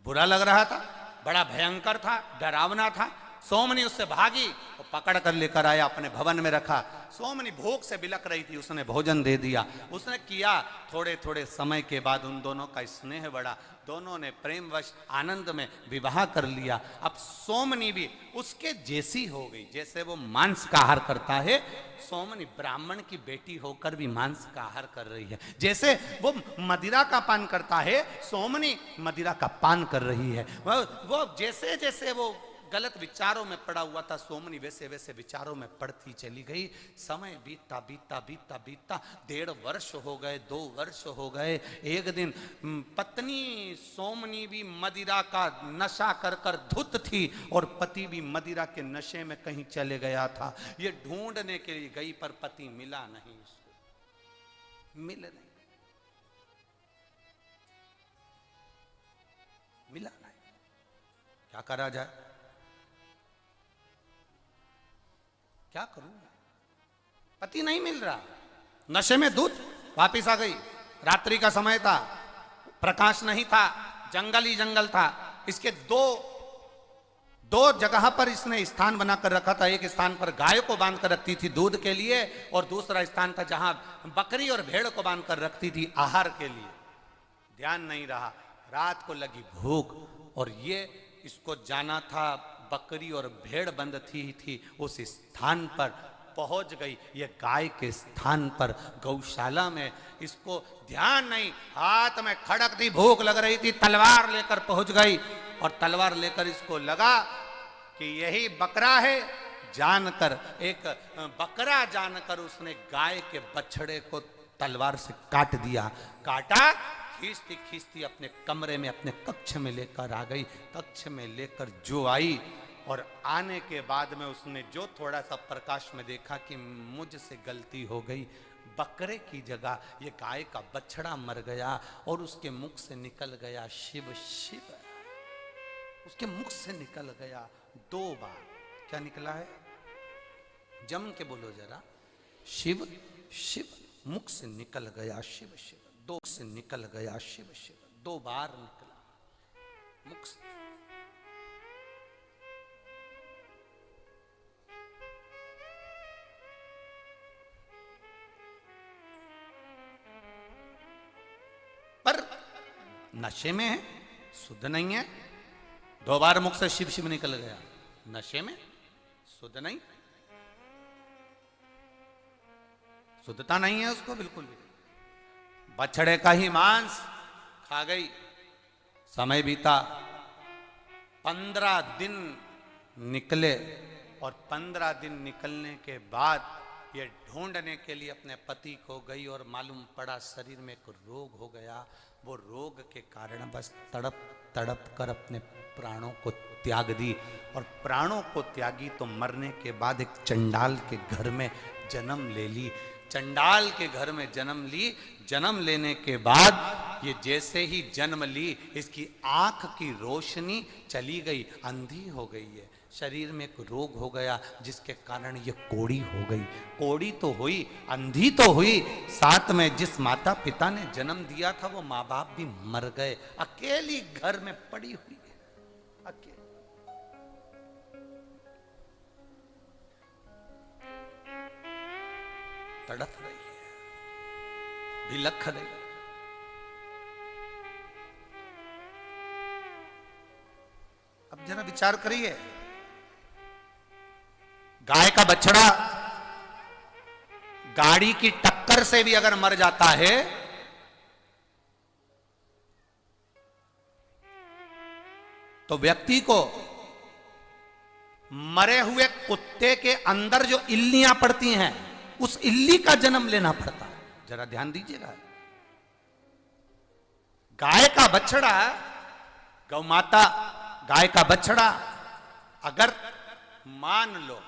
बुरा लग रहा था, बड़ा भयंकर था, डरावना था। सोमनी उससे भागी और पकड़ कर लेकर आया, अपने भवन में रखा। सोमनी भूख से बिलक रही थी, उसने भोजन दे दिया। उसने किया, थोड़े थोड़े समय के बाद उन दोनों का स्नेह बढ़ा, दोनों ने प्रेमवश आनंद में विवाह कर लिया। अब सोमनी भी उसके जैसी हो गई, जैसे वो मांस का आहार करता है, सोमनी ब्राह्मण की बेटी होकर भी मांस का आहार कर रही है। जैसे वो मदिरा का पान करता है, सोमनी मदिरा का पान कर रही है। वो जैसे जैसे वो गलत विचारों में पड़ा हुआ था, सोमनी वैसे वैसे विचारों में पड़ती चली गई। समय बीतता बीतता बीतता बीतता 1.5 वर्ष हो गए, 2 वर्ष हो गए। एक दिन पत्नी सोमनी भी मदिरा का नशा कर कर धुत थी और पति भी मदिरा के नशे में कहीं चले गया था। ये ढूंढने के लिए गई पर पति मिला नहीं, उसको मिला नहीं। क्या करा जाए, क्या करूं, पति नहीं मिल रहा। नशे में दूध वापिस आ गई। रात्रि का समय था, प्रकाश नहीं था, जंगल ही जंगल था। इसके दो जगह पर इसने स्थान बनाकर रखा था। एक स्थान पर गाय को बांध कर रखती थी दूध के लिए, और दूसरा स्थान था जहां बकरी और भेड़ को बांध कर रखती थी आहार के लिए। ध्यान नहीं रहा, रात को लगी भूख और ये इसको जाना था, बकरी और भेड़ बंद थी उस स्थान पर पहुंच गई। ये गाय के स्थान पर गौशाला में, इसको ध्यान नहीं, हाथ में खड़क थी, भूख लग रही थी, तलवार लेकर पहुंच गई और तलवार लेकर इसको लगा कि यही बकरा है। जानकर, एक बकरा जानकर उसने गाय के बछड़े को तलवार से काट दिया। काटा, खींचती खींचती अपने कमरे में, अपने कक्ष में लेकर आ गई। कक्ष में लेकर जो आई और आने के बाद में उसने जो थोड़ा सा प्रकाश में देखा कि मुझसे गलती हो गई, बकरे की जगह ये गाय का बछड़ा मर गया और उसके मुख से निकल गया शिव शिव। उसके मुख से निकल गया 2 बार। क्या निकला है, जम के बोलो जरा, शिव शिव। मुख से निकल गया शिव शिव, 2 से निकल गया शिव शिव, 2 बार निकला मुख से। पर नशे में है, शुद्ध नहीं है। 2 बार मुख से शिव शिव निकल गया, नशे में, शुद्ध नहीं, शुद्धता नहीं है उसको बिल्कुल भी। बछड़े का ही मांस खा गई। समय बीता, 15 दिन निकले और 15 दिन निकलने के बाद ये ढूंढने के लिए अपने पति को गई और मालूम पड़ा शरीर में एक रोग हो गया। वो रोग के कारण बस तड़प तड़प कर अपने प्राणों को त्याग दी। और प्राणों को त्यागी तो मरने के बाद एक चंडाल के घर में जन्म ले ली। चंडाल के घर में जन्म ली। जन्म लेने के बाद ये जैसे ही जन्म ली, इसकी आंख की रोशनी चली गई, अंधी हो गई है। शरीर में एक रोग हो गया जिसके कारण ये कोड़ी हो गई। कोड़ी तो हुई, अंधी तो हुई, साथ में जिस माता पिता ने जन्म दिया था वो माँ बाप भी मर गए। अकेली घर में पड़ी हुई है, अकेली। तड़प रही है, बिलख रही है। अब जरा विचार करिए, गाय का बछड़ा गाड़ी की टक्कर से भी अगर मर जाता है तो व्यक्ति को मरे हुए कुत्ते के अंदर जो इल्लियां पड़ती हैं, उस इल्ली का जन्म लेना पड़ता है। जरा ध्यान दीजिएगा। गाय का बछड़ा, गौ माता गाय का बछड़ा, अगर मान लो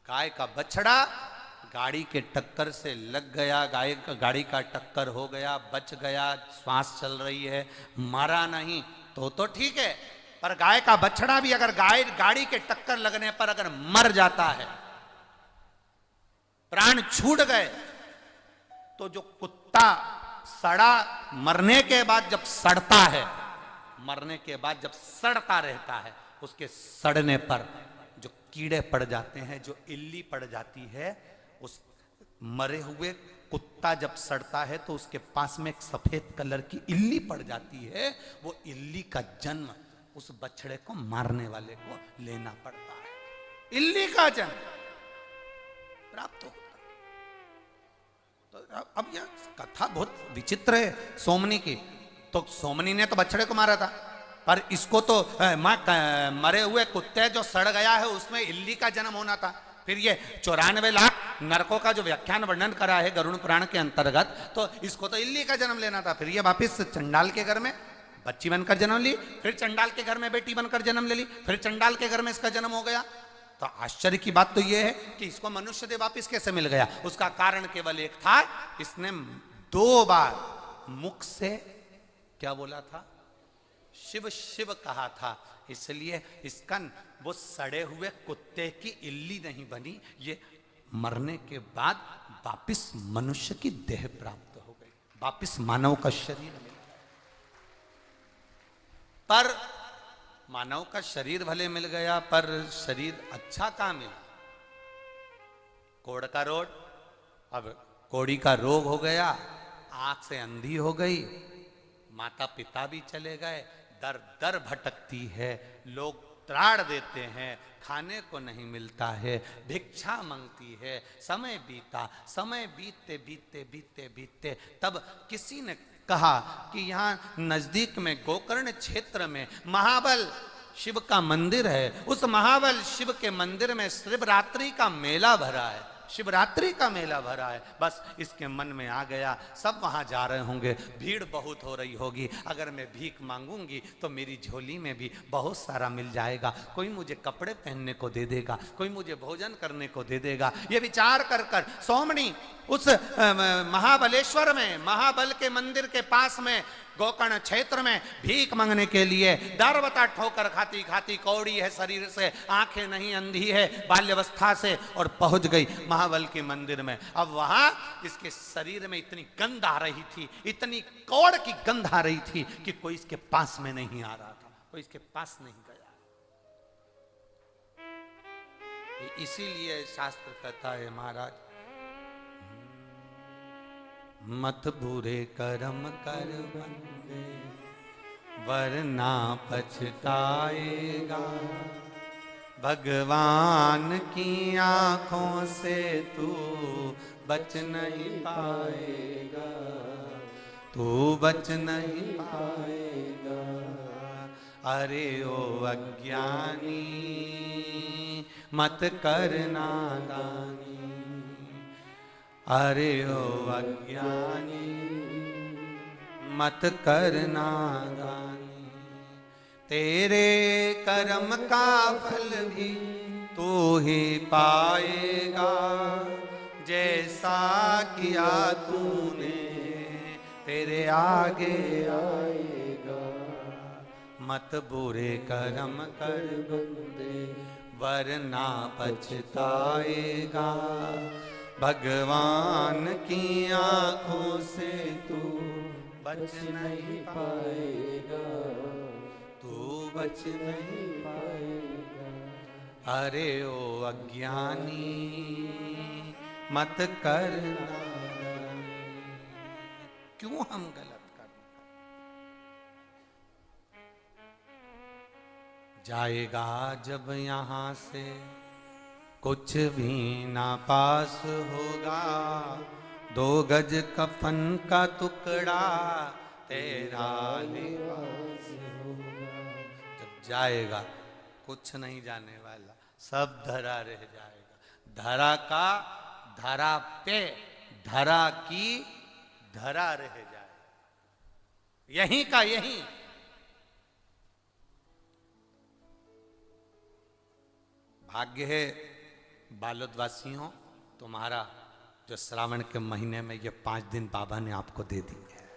गाय का बछड़ा गाड़ी के टक्कर से लग गया, गाड़ी का टक्कर हो गया, बच गया, श्वास चल रही है, मरा नहीं, तो ठीक है। पर गाय का बछड़ा भी अगर गाड़ी के टक्कर लगने पर अगर मर जाता है, प्राण छूट गए, तो जो कुत्ता सड़ा, मरने के बाद जब सड़ता है, मरने के बाद जब सड़ता रहता है, उसके सड़ने पर जो कीड़े पड़ जाते हैं, जो इल्ली पड़ जाती है, उस मरे हुए कुत्ता जब सड़ता है तो उसके पास में एक सफेद कलर की इल्ली पड़ जाती है। वो इल्ली का जन्म उस बछड़े को मारने वाले को लेना पड़ता है। इल्ली का जन्म प्राप्त होता है। तो अब यह कथा बहुत विचित्र है सोमनी की। तो सोमनी ने तो बछड़े को मारा था, पर इसको तो मरे हुए कुत्ते जो सड़ गया है उसमें इल्ली का जन्म होना था। फिर ये 94 लाख नरकों का जो व्याख्यान वर्णन करा है गरुड़ पुराण के अंतर्गत, तो इसको तो इल्ली का जन्म लेना था। फिर ये वापिस चंडाल के घर में बच्ची बनकर जन्म ली, फिर चंडाल के घर में बेटी बनकर जन्म ले ली, फिर चंडाल के घर में इसका जन्म हो गया। तो आश्चर्य की बात तो ये है कि इसको मनुष्य देह वापिस कैसे मिल गया। उसका कारण केवल एक था, इसने 2 बार मुख से क्या बोला था, शिव शिव कहा था, इसलिए इसका वो सड़े हुए कुत्ते की इल्ली नहीं बनी, ये मरने के बाद वापिस मनुष्य की देह प्राप्त हो गई, वापिस मानव का शरीर मिला। पर मानव का शरीर भले मिल गया, पर शरीर अच्छा कहां मिला। कोड़ का रोग, अब कोड़ी का रोग हो गया, आंख से अंधी हो गई, माता पिता भी चले गए, दर दर भटकती है, लोग त्राण देते हैं, खाने को नहीं मिलता है, भिक्षा मांगती है। समय बीता, समय बीतते बीतते बीतते बीतते तब किसी ने कहा कि यहाँ नजदीक में गोकर्ण क्षेत्र में महाबल शिव का मंदिर है, उस महाबल शिव के मंदिर में शिवरात्रि का मेला भरा है, शिवरात्रि का मेला भरा है। बस इसके मन में आ गया, सब वहां जा रहे होंगे, भीड़ बहुत हो रही होगी, अगर मैं भीख मांगूंगी तो मेरी झोली में भी बहुत सारा मिल जाएगा, कोई मुझे कपड़े पहनने को दे देगा, कोई मुझे भोजन करने को दे देगा। ये विचार कर कर सोमनी उस महाबलेश्वर में, महाबल के मंदिर के पास में गोकर्ण क्षेत्र में भीख मांगने के लिए दरबता ठोकर खाती खाती, कौड़ी है शरीर से, आंखें नहीं, अंधी है बाल्यावस्था से, और पहुंच गई महाबल के मंदिर में। अब वहां इसके शरीर में इतनी गंध आ रही थी, इतनी कौड़ की गंध आ रही थी कि कोई इसके पास में नहीं आ रहा था, कोई इसके पास नहीं गया। इसीलिए शास्त्र कहता है महाराज, मत बुरे कर्म कर बंदे वरना पछताएगा, भगवान की आंखों से तू बच नहीं पाएगा, तू बच नहीं पाएगा। अरे ओ अज्ञानी मत कर नादानी, अरे ओ अज्ञानी मत कर नादानी, तेरे कर्म का फल भी तू ही पाएगा, जैसा किया तूने तेरे आगे आएगा। मत बुरे कर्म कर बंदे वरना पछताएगा, भगवान की आंखों से तू बच नहीं पाएगा, तू बच नहीं पाएगा। अरे ओ अज्ञानी मत कर नादानी। क्यों हम गलत करते? जाएगा जब यहाँ से कुछ भी ना पास होगा, 2 गज कफन का टुकड़ा तेरा लिबास होगा। जब जाएगा, कुछ नहीं जाने वाला, सब धरा रह जाएगा। धरा का धरा पे, धरा की धरा रह जाए, यहीं का यहीं। भाग्य है बालोदवासियों, तुम्हारा जो श्रावण के महीने में ये 5 दिन बाबा ने आपको दे दिए हैं।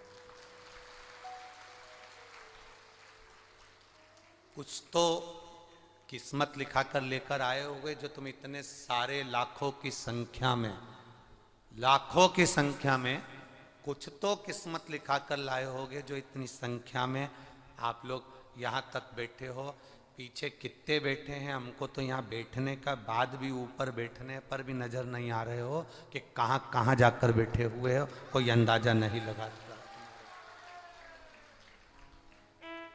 कुछ तो किस्मत लिखा कर लेकर आए होगे, जो तुम इतने सारे लाखों की संख्या में कुछ तो किस्मत लिखा कर लाए होगे, जो इतनी संख्या में आप लोग यहाँ तक बैठे हो। पीछे कितने बैठे हैं, हमको तो यहाँ बैठने का बाद भी, ऊपर बैठने पर भी नजर नहीं आ रहे हो कि कहाँ कहाँ जाकर बैठे हुए हो, कोई अंदाजा नहीं लगा।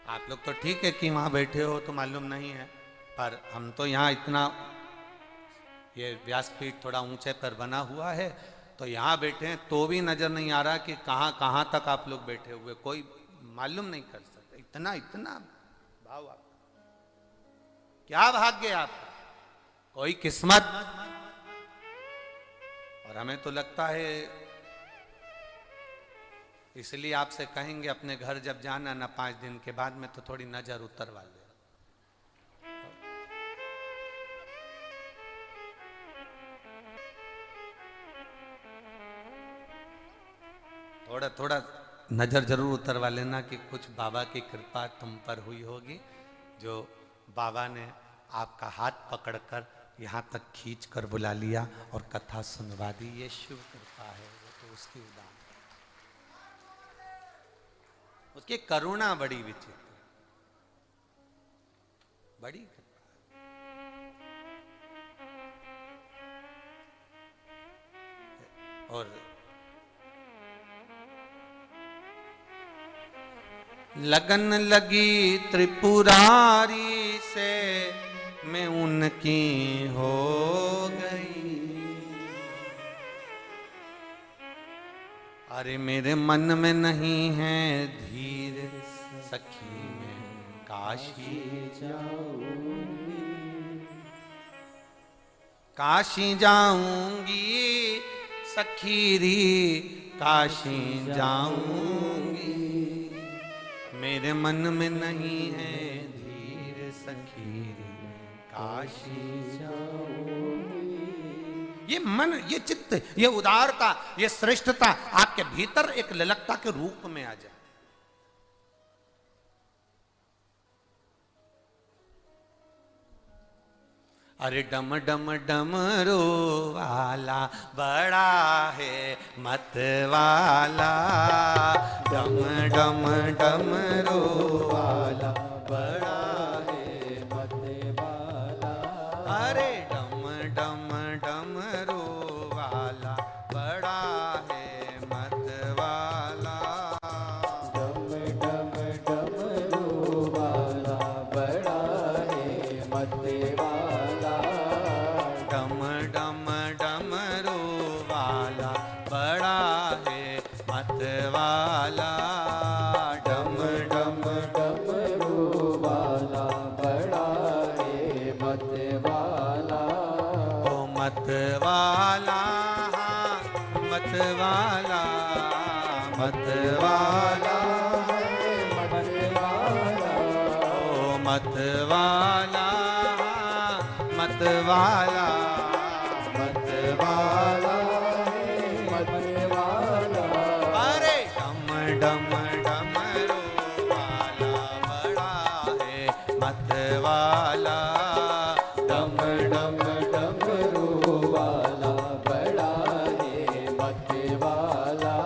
आप लोग तो ठीक है कि वहाँ बैठे हो तो मालूम नहीं है, पर हम तो यहाँ इतना, ये व्यासपीठ थोड़ा ऊंचे पर बना हुआ है, तो यहाँ बैठे हैं तो भी नजर नहीं आ रहा कि कहाँ कहाँ तक आप लोग बैठे हुए, कोई मालूम नहीं कर सकता। इतना इतना भाव, आप क्या भाग्य आपका, कोई किस्मत। और हमें तो लगता है, इसलिए आपसे कहेंगे अपने घर जब जाना ना 5 दिन के बाद में, तो थोड़ी नजर उतरवा ले। थोड़ा थोड़ा नजर जरूर उतरवा लेना कि कुछ बाबा की कृपा तुम पर हुई होगी, जो बाबा ने आपका हाथ पकड़कर यहाँ तक खींच कर बुला लिया और कथा सुनवा दी। ये शिव कृपा है, वो तो उसकी उदाहरण, उसकी करुणा बड़ी विचित्र, बड़ी कृपा। और लगन लगी त्रिपुरारी से, मैं उनकी हो गई। अरे मेरे मन में नहीं है धीर, सखी मैं काशी जाऊंगी, काशी जाऊंगी सखीरी, काशी जाऊंगी। मेरे मन में नहीं है धीर सखीरी, काशी जाऊंगी। ये मन, ये चित्त, ये उदारता, ये श्रेष्ठता आपके भीतर एक ललकता के रूप में आ जाए। अरे डम डम डमरू वाला बड़ा है मत वाला, डम डम डमरू वाला बड़ा है मत वाला। अरे डम डम डमरू वाला बड़ा है मत वाला, डम डम डमरू वाला बड़ा है मत वाला, डम डम डमरू वाला बड़ा है मत वाला, डम डम डमरू वाला बड़ा है मत वाला। ओ मत वाला, मत वाला, मत वाला, मत वाला, ओ मत वाला, मत वाला, मत वाला, मत वाला। अरे डम डम डमरू वाला बड़ा है मत वाला, डम डम डमरू वाला बड़ा है मत वाला,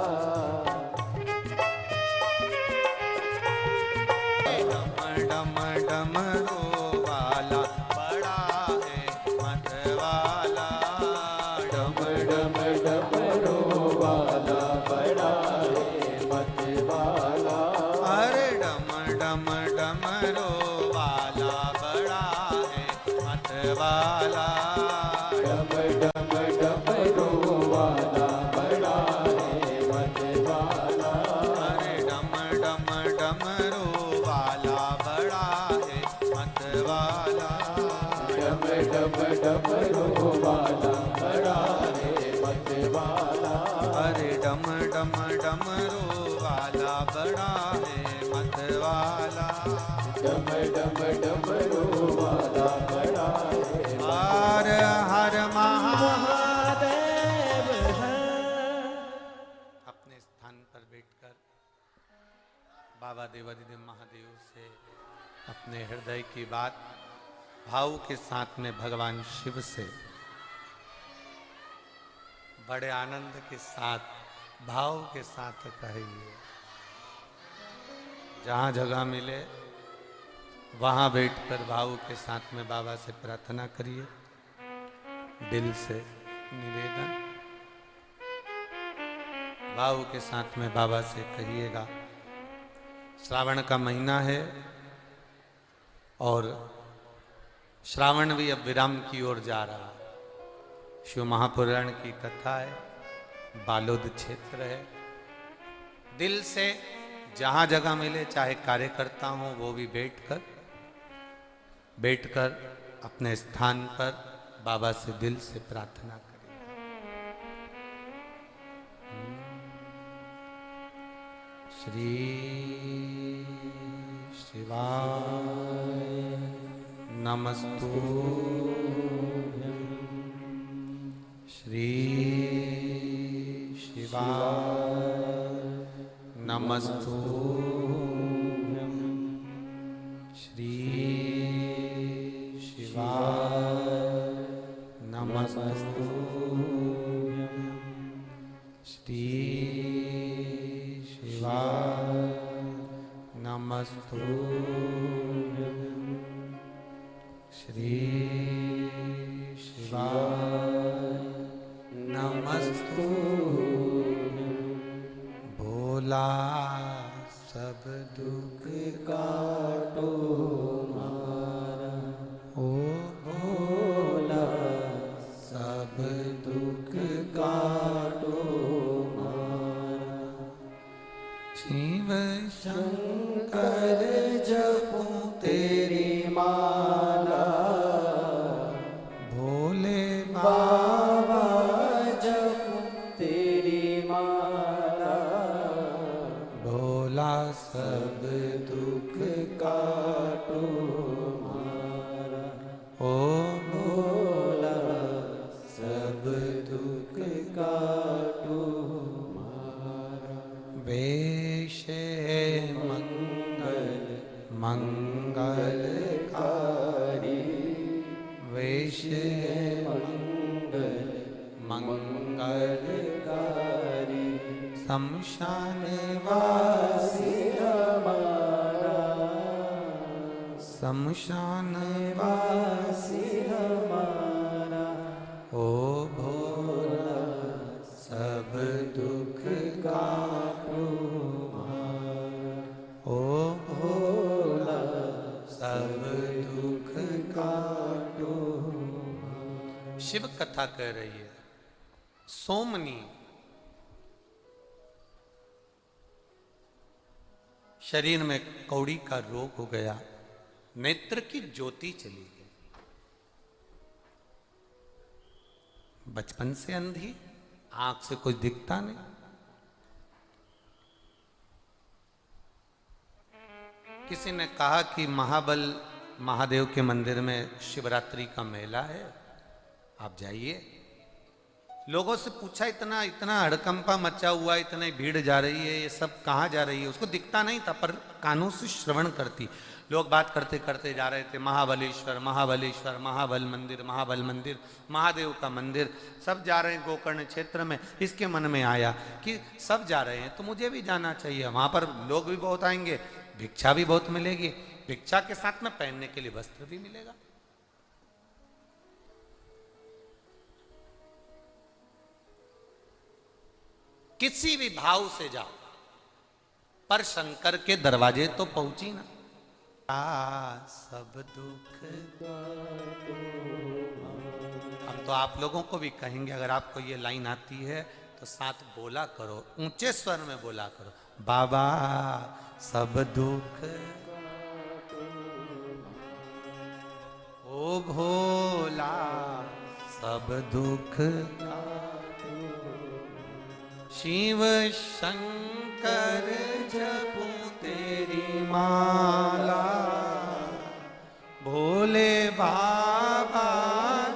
डम डम डमरू वाला बड़ा है मत वाला, डम डम डमरू वाला बड़ा है मत वाला। अरे डम डम डमरू वाला बड़ा है मत वाला, डम डम डमरू वाला बड़ा है मत वाला। अरे डम डम डमरू वाला बड़ा है मत डम डमरू वाला बड़ा है मत वाला। डम डम डमरू वाला बड़ा है हर हर महादेव है। अपने स्थान पर बैठकर बाबा देवादिदेव महादेव से अपने हृदय की बात भाव के साथ में भगवान शिव से बड़े आनंद के साथ भाव के साथ कहिए। जहां जगह मिले वहां बैठकर भाव के साथ में बाबा से प्रार्थना करिए। दिल से निवेदन भाव के साथ में बाबा से कहिएगा। श्रावण का महीना है और श्रावण भी अब विराम की ओर जा रहा है। शिव महापुराण की कथा है, बालोद क्षेत्र है। दिल से जहां जगह मिले, चाहे कार्यकर्ता हो वो भी बैठकर अपने स्थान पर बाबा से दिल से प्रार्थना करें। श्री शिवाय नमस्तुभ्यं। श्री शिवाय नमस्तुभ्यं। श्री शिवाय नमस्तुभ्यं। श्री शिवाय नमस्तुभ्यं। श्री शिवाय नमस्तुभ्यं। भोला सब दुख काटो मारा, ओ भोला सब दुख काटो मारा। शिव शंकर जपूं तेरी माला, भोले बाबा जपूं तेरी माला। भोला सब दुख काटो मारा, ओ भोला सब दुख काटो मारा। वेश मंगल मंगलकारी, वेश मंगल मंगलकारी। शमशान वासी हमारा, शमशान वासी हमारा। ओ भोला सब दुख काटो मारा, ओ भोला सब दुख काटो। शिव कथा कह रही है। सोमनी शरीर में कौड़ी का रोग हो गया, नेत्र की ज्योति चली गई। बचपन से अंधी, आंख से कुछ दिखता नहीं। किसी ने कहा कि महाबल महादेव के मंदिर में शिवरात्रि का मेला है, आप जाइए। लोगों से पूछा, इतना इतना हड़कंपा मचा हुआ, इतनी भीड़ जा रही है, ये सब कहाँ जा रही है? उसको दिखता नहीं था, पर कानों से श्रवण करती। लोग बात करते करते जा रहे थे, महाबलेश्वर महाबलेश्वर, महाबल मंदिर महाबल मंदिर, महादेव का मंदिर, सब जा रहे हैं गोकर्ण क्षेत्र में। इसके मन में आया कि सब जा रहे हैं तो मुझे भी जाना चाहिए। वहां पर लोग भी बहुत आएंगे, भिक्षा भी बहुत मिलेगी, भिक्षा के साथ में पहनने के लिए वस्त्र भी मिलेगा। किसी भी भाव से जाओ, पर शंकर के दरवाजे तो पहुंची ना। सब दुख। हम तो आप लोगों को भी कहेंगे, अगर आपको ये लाइन आती है तो साथ बोला करो, ऊंचे स्वर में बोला करो, बाबा सब दुख। ओ भोला सब दुख। शिव शंकर जपूं तेरी माला, भोले बाबा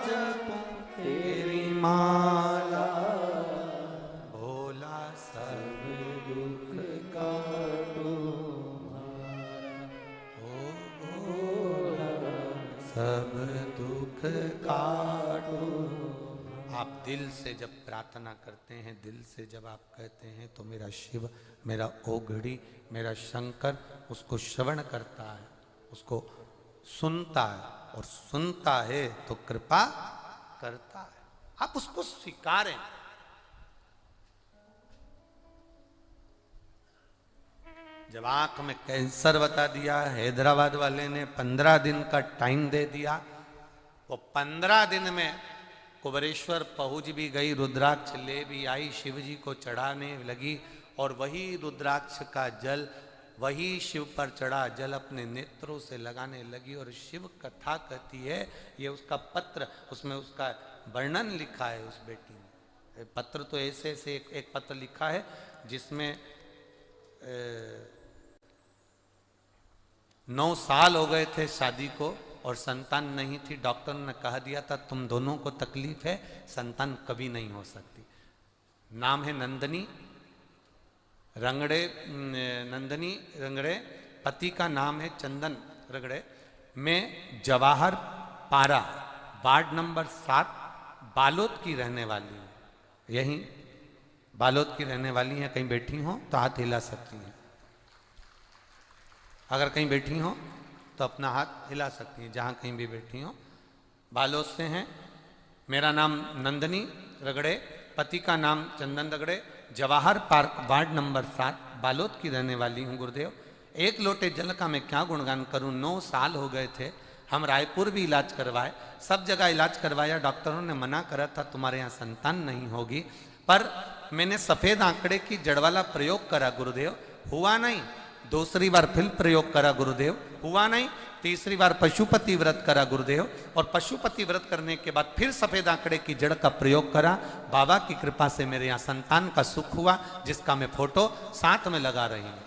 जपूं तेरी माला, भोला सब दुख काटो हो भोला सब दुख काटो। आप दिल से जब प्रार्थना करते हैं, दिल से जब आप कहते हैं, तो मेरा शिव, मेरा ओघड़ी, मेरा शंकर उसको श्रवण करता है, उसको सुनता है, और सुनता है तो कृपा करता है। आप उसको स्वीकारें। जब आंख में कैंसर बता दिया, हैदराबाद वाले ने 15 दिन का टाइम दे दिया, वो 15 दिन में कुबरेश्वर पहुंच भी गई, रुद्राक्ष ले भी आई, शिव जी को चढ़ाने लगी, और वही रुद्राक्ष का जल, वही शिव पर चढ़ा जल अपने नेत्रों से लगाने लगी। और शिव कथा कहती है, ये उसका पत्र, उसमें उसका वर्णन लिखा है उस बेटी ने। पत्र तो ऐसे ऐसे एक पत्र लिखा है जिसमें 9 साल हो गए थे शादी को और संतान नहीं थी। डॉक्टर ने कह दिया था तुम दोनों को तकलीफ है, संतान कभी नहीं हो सकती। नाम है नंदनी रंगड़े, नंदनी रंगड़े, पति का नाम है चंदन रंगड़े। मैं जवाहर पारा वार्ड नंबर 7 बालोद की रहने वाली हूँ। यहीं बालोद की रहने वाली हैं। कहीं बैठी हो तो हाथ हिला सकती हैं, अगर कहीं बैठी हो तो अपना हाथ हिला सकती हैं, जहाँ कहीं भी बैठी हो। बालोद से हैं। मेरा नाम नंदनी रगड़े, पति का नाम चंदन रगड़े, Jawahar park ward number 7 Balod की रहने वाली हूँ। गुरुदेव, एक लोटे जल का मैं क्या गुणगान करूँ। 9 साल हो गए थे, हम रायपुर भी इलाज करवाए, सब जगह इलाज करवाया, डॉक्टरों ने मना करा था तुम्हारे यहाँ संतान नहीं होगी। पर मैंने सफेद आंकड़े की जड़ वाला प्रयोग करा गुरुदेव, हुआ नहीं। दूसरी बार फिर प्रयोग करा गुरुदेव, हुआ नहीं। तीसरी बार पशुपति व्रत करा गुरुदेव, और पशुपति व्रत करने के बाद फिर सफेद आंकड़े की जड़ का प्रयोग करा। बाबा की कृपा से मेरे यहाँ संतान का सुख हुआ, जिसका मैं फोटो साथ में लगा रही हूं,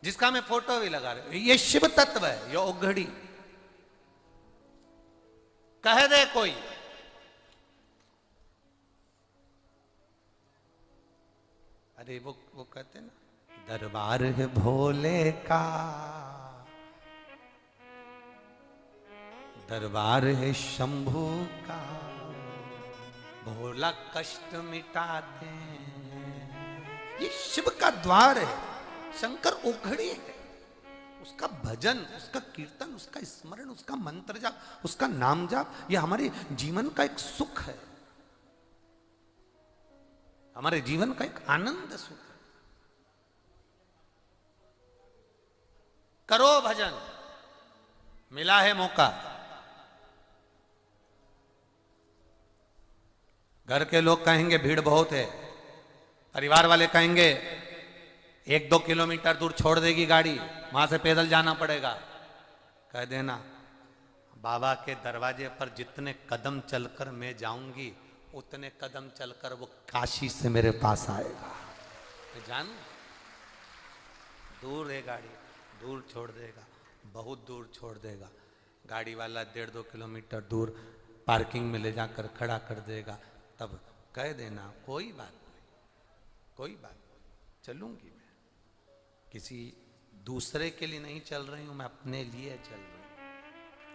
जिसका मैं फोटो भी लगा रही हूं। ये शिव तत्व है, ये ओघड़ी। कह दे कोई अरे वो कहते ना, दरबार है भोले का, दरबार है शंभू का, भोला कष्ट मिटाते हैं। ये शिव का द्वार है, शंकर ओघड़ी है। उसका भजन, उसका कीर्तन, उसका स्मरण, उसका मंत्र जाप, उसका नाम जाप, ये हमारे जीवन का एक सुख है, हमारे जीवन का एक आनंद सुख है। करो भजन, मिला है मौका। घर के लोग कहेंगे भीड़ बहुत है, परिवार वाले कहेंगे 1-2 किलोमीटर दूर छोड़ देगी गाड़ी, वहां से पैदल जाना पड़ेगा। कह देना बाबा के दरवाजे पर जितने कदम चलकर मैं जाऊंगी, उतने कदम चलकर वो काशी से मेरे पास आएगा। जान, दूर है गाड़ी, दूर छोड़ देगा, बहुत दूर छोड़ देगा। गाड़ी वाला 1.5-2 किलोमीटर दूर पार्किंग में ले जाकर खड़ा कर देगा। तब कह देना कोई बात नहीं, कोई बात नहीं, चलूंगी मैं। किसी दूसरे के लिए नहीं चल रही हूं, मैं अपने लिए चल रही हूं,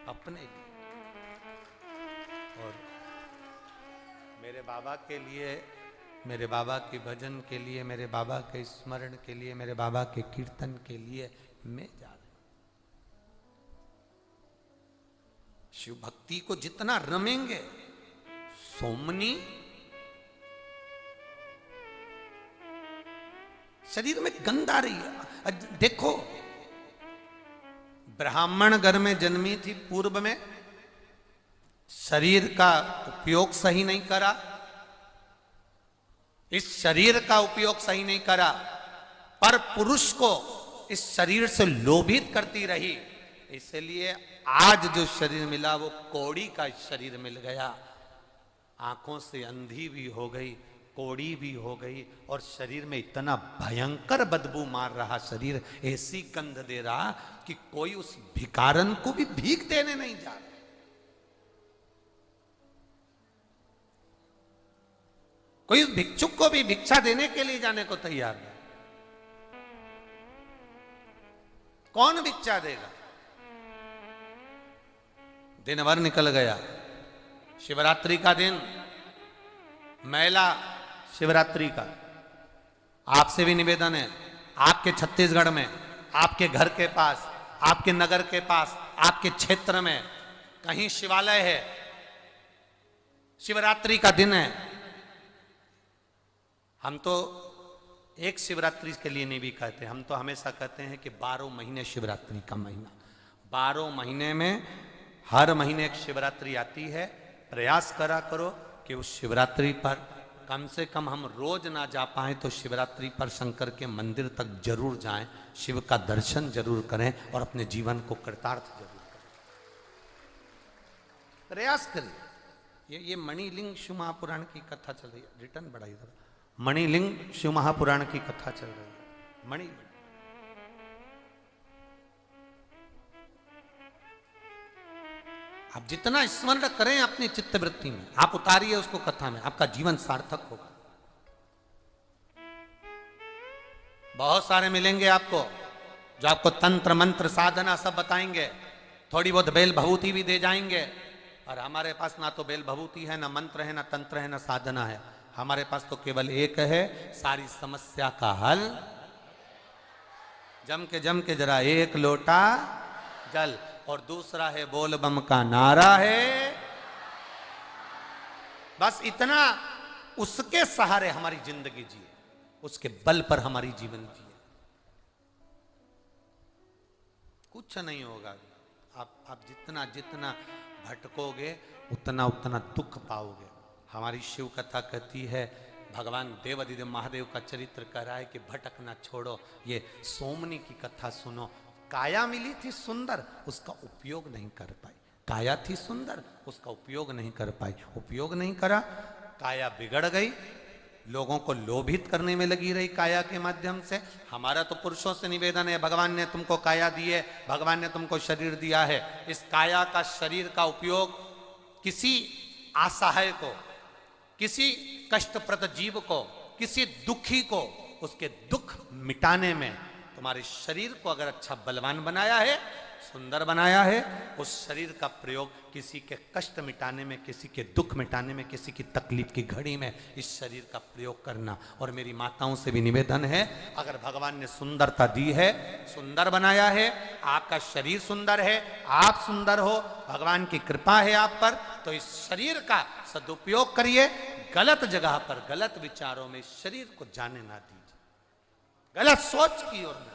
अपने लिए। और मेरे बाबा के लिए, मेरे बाबा के भजन के लिए, मेरे बाबा के स्मरण के लिए, मेरे बाबा के कीर्तन के लिए मैं जा रहा हूं। शिव भक्ति को जितना रमेंगे, सोमनी शरीर में गंध आ रही है। देखो, ब्राह्मण घर में जन्मी थी, पूर्व में शरीर का उपयोग सही नहीं करा, इस शरीर का उपयोग सही नहीं करा, पर पुरुष को इस शरीर से लोभित करती रही। इसलिए आज जो शरीर मिला वो कौड़ी का शरीर मिल गया। आंखों से अंधी भी हो गई, कोड़ी भी हो गई, और शरीर में इतना भयंकर बदबू मार रहा शरीर, ऐसी गंध दे रहा कि कोई उस भिखारन को भी भीख देने नहीं जा रहा। कोई उस भिक्षुक को भी भिक्षा देने के लिए जाने को तैयार नहीं। कौन भिक्षा देगा? दिन भर निकल गया, शिवरात्रि का दिन, मेला शिवरात्रि का। आपसे भी निवेदन है, आपके छत्तीसगढ़ में, आपके घर के पास, आपके नगर के पास, आपके क्षेत्र में कहीं शिवालय है, शिवरात्रि का दिन है, हम तो एक शिवरात्रि के लिए नहीं भी कहते, हम तो हमेशा कहते हैं कि 12 महीने शिवरात्रि का महीना, 12 महीने में हर महीने एक शिवरात्रि आती है। प्रयास करा करो कि उस शिवरात्रि पर कम से कम हम रोज ना जा पाएं तो शिवरात्रि पर शंकर के मंदिर तक जरूर जाएं, शिव का दर्शन जरूर करें और अपने जीवन को कृतार्थ जरूर करें। प्रयास करें। ये मणिलिंग शिव महापुराण की कथा चल रही है, रिटर्न बढ़ा इधर, मणिलिंग शिव महापुराण की कथा चल रही है। मणि आप जितना स्मरण करें अपनी चित्तवृत्ति में, आप उतारिए उसको कथा में, आपका जीवन सार्थक होगा। बहुत सारे मिलेंगे आपको जो आपको तंत्र मंत्र साधना सब बताएंगे, थोड़ी बहुत बेल भभूति भी दे जाएंगे। और हमारे पास ना तो बेल भभूति है, ना मंत्र है, ना तंत्र है, ना साधना है। हमारे पास तो केवल एक है, सारी समस्या का हल। जम के जरा एक लोटा जल, और दूसरा है बोल बम का नारा है। बस इतना, उसके सहारे हमारी जिंदगी जिए, उसके बल पर हमारी जीवन जिए, कुछ नहीं होगा। आप जितना जितना भटकोगे उतना उतना दुख पाओगे। हमारी शिव कथा कहती है, भगवान देवाधिदेव महादेव का चरित्र कह रहा है कि भटकना छोड़ो। ये सोमनी की कथा सुनो। काया मिली थी सुंदर, उसका उपयोग नहीं कर पाई। काया थी सुंदर, उसका उपयोग नहीं कर पाई। उपयोग नहीं करा, काया बिगड़ गई, लोगों को लोभित करने में लगी रही काया के माध्यम से। हमारा तो पुरुषों से निवेदन है, भगवान ने तुमको काया दी है, भगवान ने तुमको शरीर दिया है। इस काया का, शरीर का उपयोग किसी असहाय को, किसी कष्टप्रद जीव को, किसी दुखी को उसके दुख मिटाने में, तुम्हारे शरीर को अगर अच्छा बलवान बनाया है, सुंदर बनाया है, उस शरीर का प्रयोग किसी के कष्ट मिटाने में, किसी के दुख मिटाने में, किसी की तकलीफ की घड़ी में इस शरीर का प्रयोग करना। और मेरी माताओं से भी निवेदन है, अगर भगवान ने सुंदरता दी है, सुंदर बनाया है, आपका शरीर सुंदर है, आप सुंदर हो, भगवान की कृपा है आप पर, तो इस शरीर का सदुपयोग करिए। गलत जगह पर, गलत विचारों में शरीर को जाने ना दीजिए, गलत सोच की ओर न